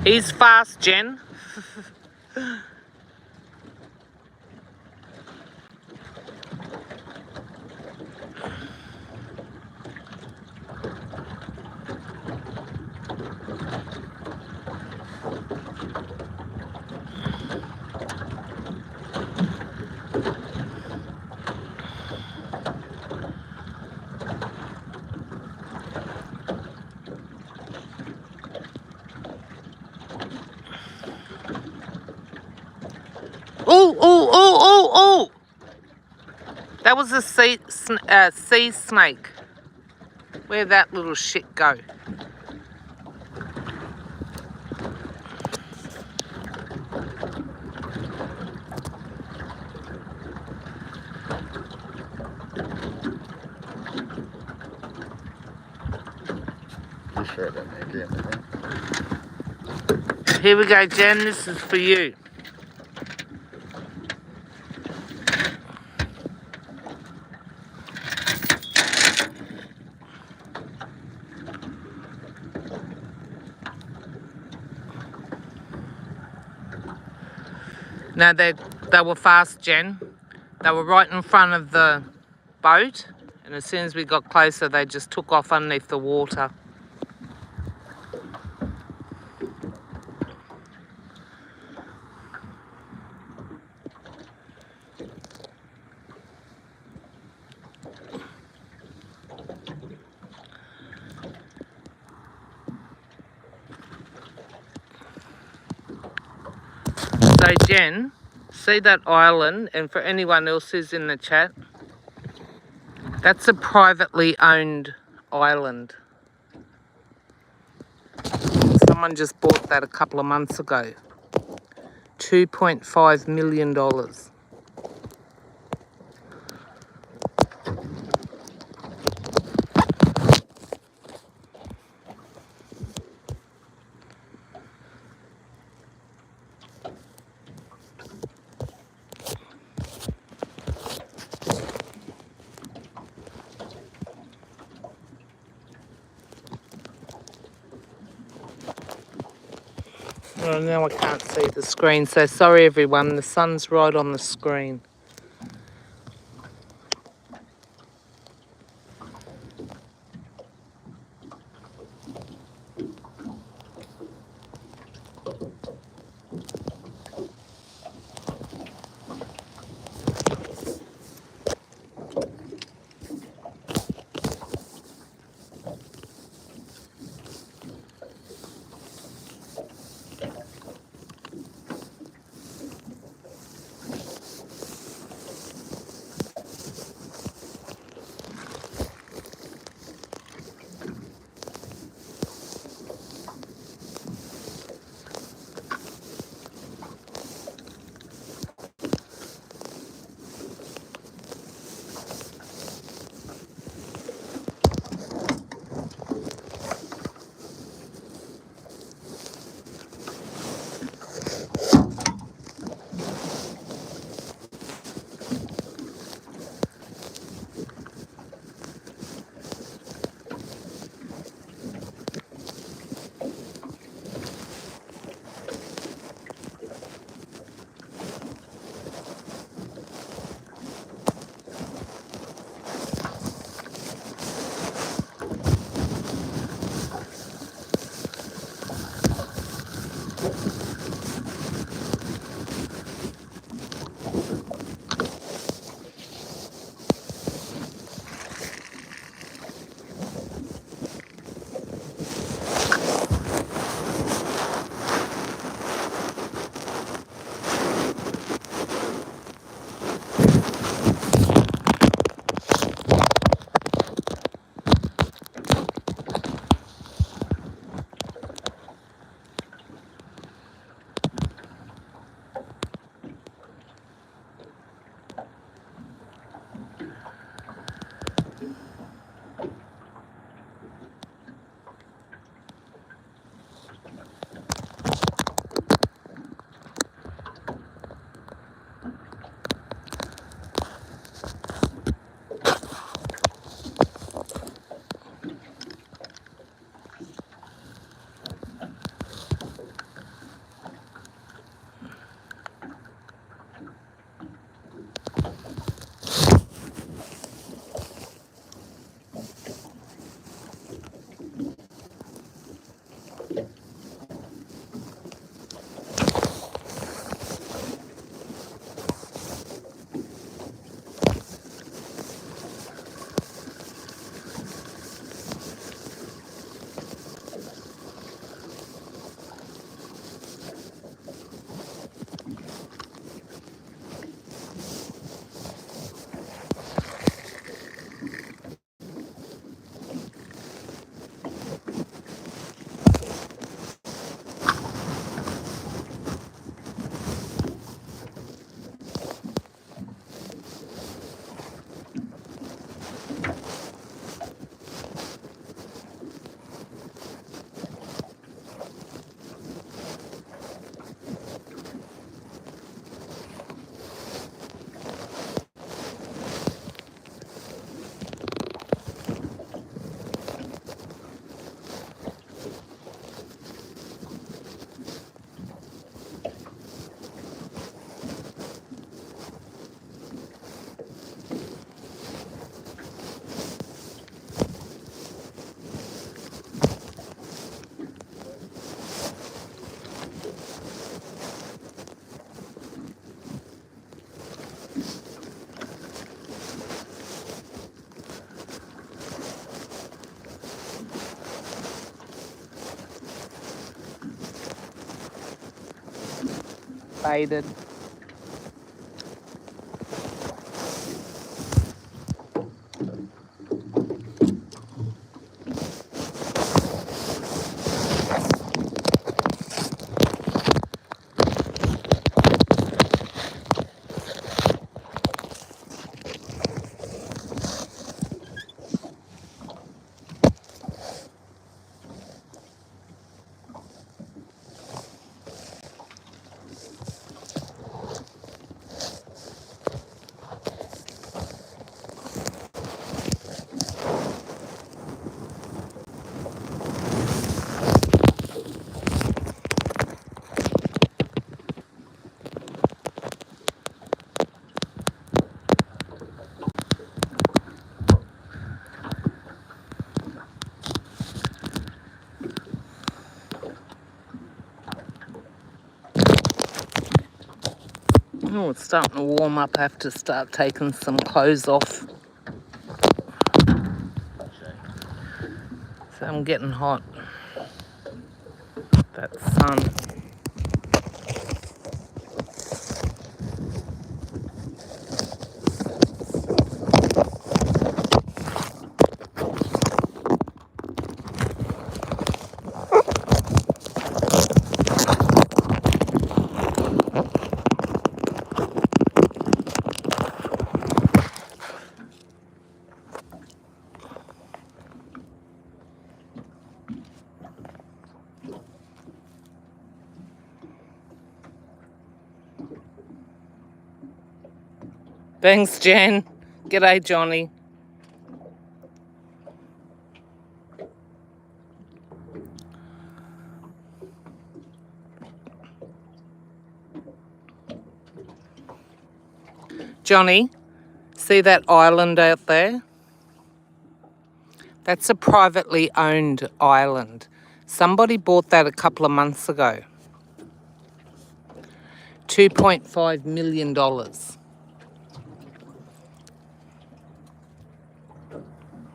He's fast, Jen. Oh, oh, oh, oh, oh! That was a sea snake. Where'd that little shit go? You sure that make it? Here we go, Jen. This is for you. Now they were fast, Jen. They were right in front of the boat, and as soon as we got closer, they just took off underneath the water. So Jen, see that island, and for anyone else who's in the chat, that's a privately owned island. Someone just bought that a couple of months ago. $2.5 million. Oh, now I can't see the screen, so sorry everyone, the sun's right on the screen. Baited. Oh, it's starting to warm up. I have to start taking some clothes off. So I'm getting hot. That sun. Thanks, Jen. G'day, Johnny. Johnny, see that island out there? That's a privately owned island. Somebody bought that a couple of months ago. $2.5 million.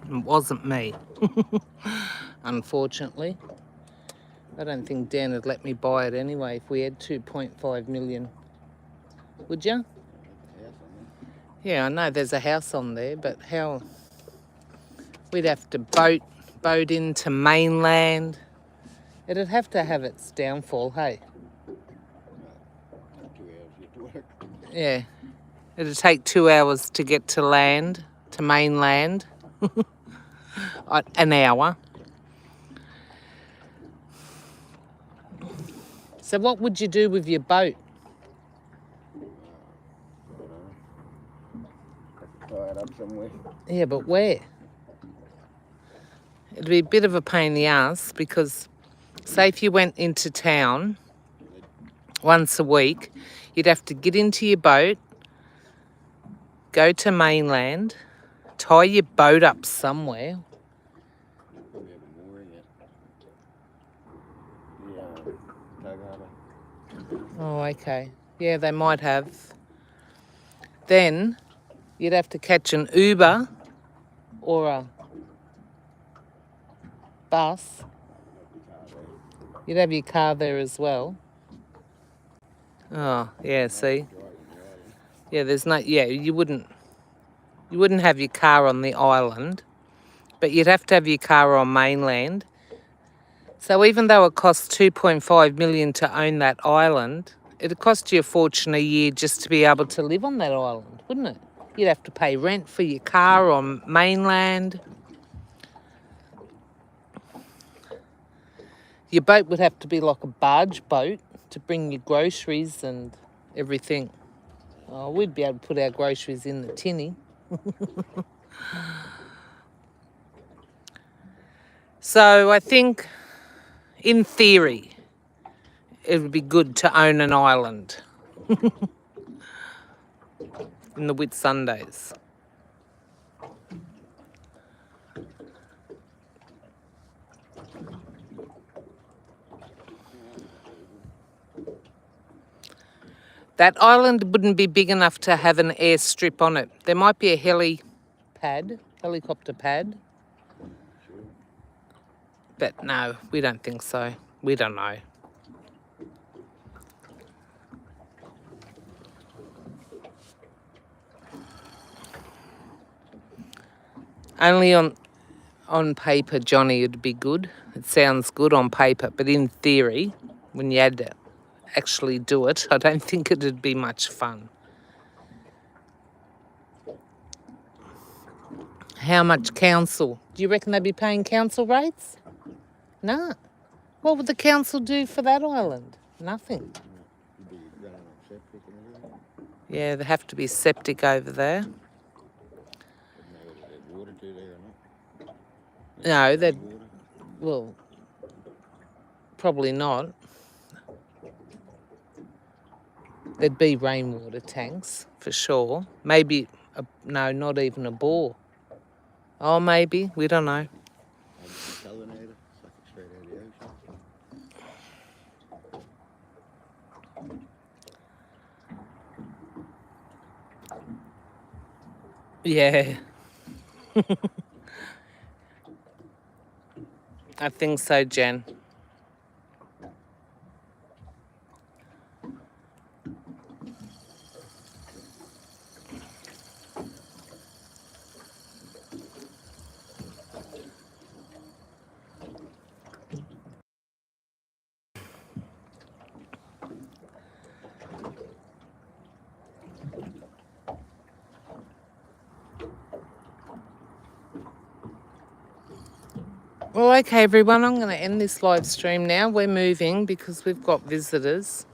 It wasn't me, unfortunately. I don't think Dan would let me buy it anyway if we had 2.5 million. Would you? Yeah, I know there's a house on there, but how? We'd have to boat into mainland. It'd have to have its downfall, hey? 2 hours to get to work. Yeah. It'd take 2 hours to get to land, to mainland. An hour. So what would you do with your boat? Have to tie it up somewhere. Yeah, but where? It'd be a bit of a pain in the ass because, say if you went into town once a week, you'd have to get into your boat, go to mainland, tie your boat up somewhere. Probably have a mooring at the tug harbour. Oh, okay. Yeah, they might have. Then you'd have to catch an Uber or a bus. You'd have your car there as well. Oh, yeah, see? Yeah, there's no, yeah, you wouldn't have your car on the island, but you'd have to have your car on mainland. So even though it costs 2.5 million to own that island, it'd cost you a fortune a year just to be able to live on that island, wouldn't it? You'd have to pay rent for your car on mainland. Your boat would have to be like a barge boat to bring your groceries and everything. Oh, we'd be able to put our groceries in the tinny. So I think, in theory, it would be good to own an island in the Whitsundays. That island wouldn't be big enough to have an airstrip on it. There might be a helicopter pad. But no, we don't think so. We don't know. Only on paper, Johnny, it'd be good. It sounds good on paper, but in theory, when you had to actually do it, I don't think it'd be much fun. How much council? Do you reckon they'd be paying council rates? No. What would the council do for that island? Nothing. You'd be running on septic and everything. Yeah, there have to be septic over there. Wouldn't know whether there's water to there or not. No, they'd, Water. well, probably not. There'd be rainwater tanks, for sure. Maybe, no, not even a bore. Oh, maybe, we don't know. Maybe some salinator, suck it straight out of the ocean. Yeah. I think so, Jen. Well, okay, everyone, I'm going to end this live stream now. We're moving because we've got visitors.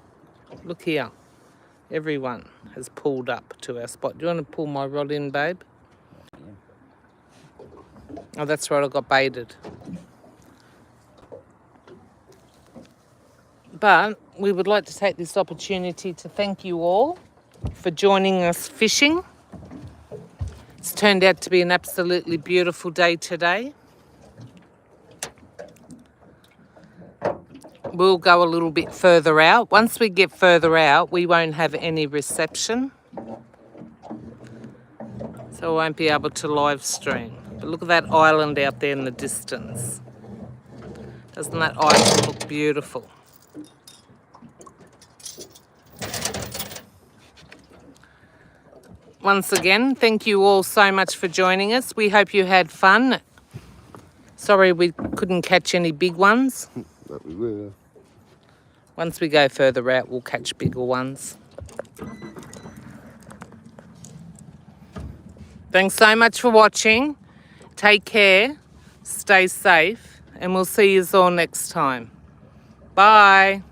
Look here. Everyone has pulled up to our spot. Do you want to pull my rod in, babe? Oh, that's right, I got baited. But we would like to take this opportunity to thank you all for joining us fishing. It's turned out to be an absolutely beautiful day today. we'll go a little bit further out. Once we get further out, we won't have any reception. So I won't be able to live stream. But look at that island out there in the distance. Doesn't that island look beautiful? Once again, thank you all so much for joining us. We hope you had fun. Sorry we couldn't catch any big ones. But we will. Once we go further out, we'll catch bigger ones. Thanks so much for watching. Take care, stay safe, and we'll see you all next time. Bye.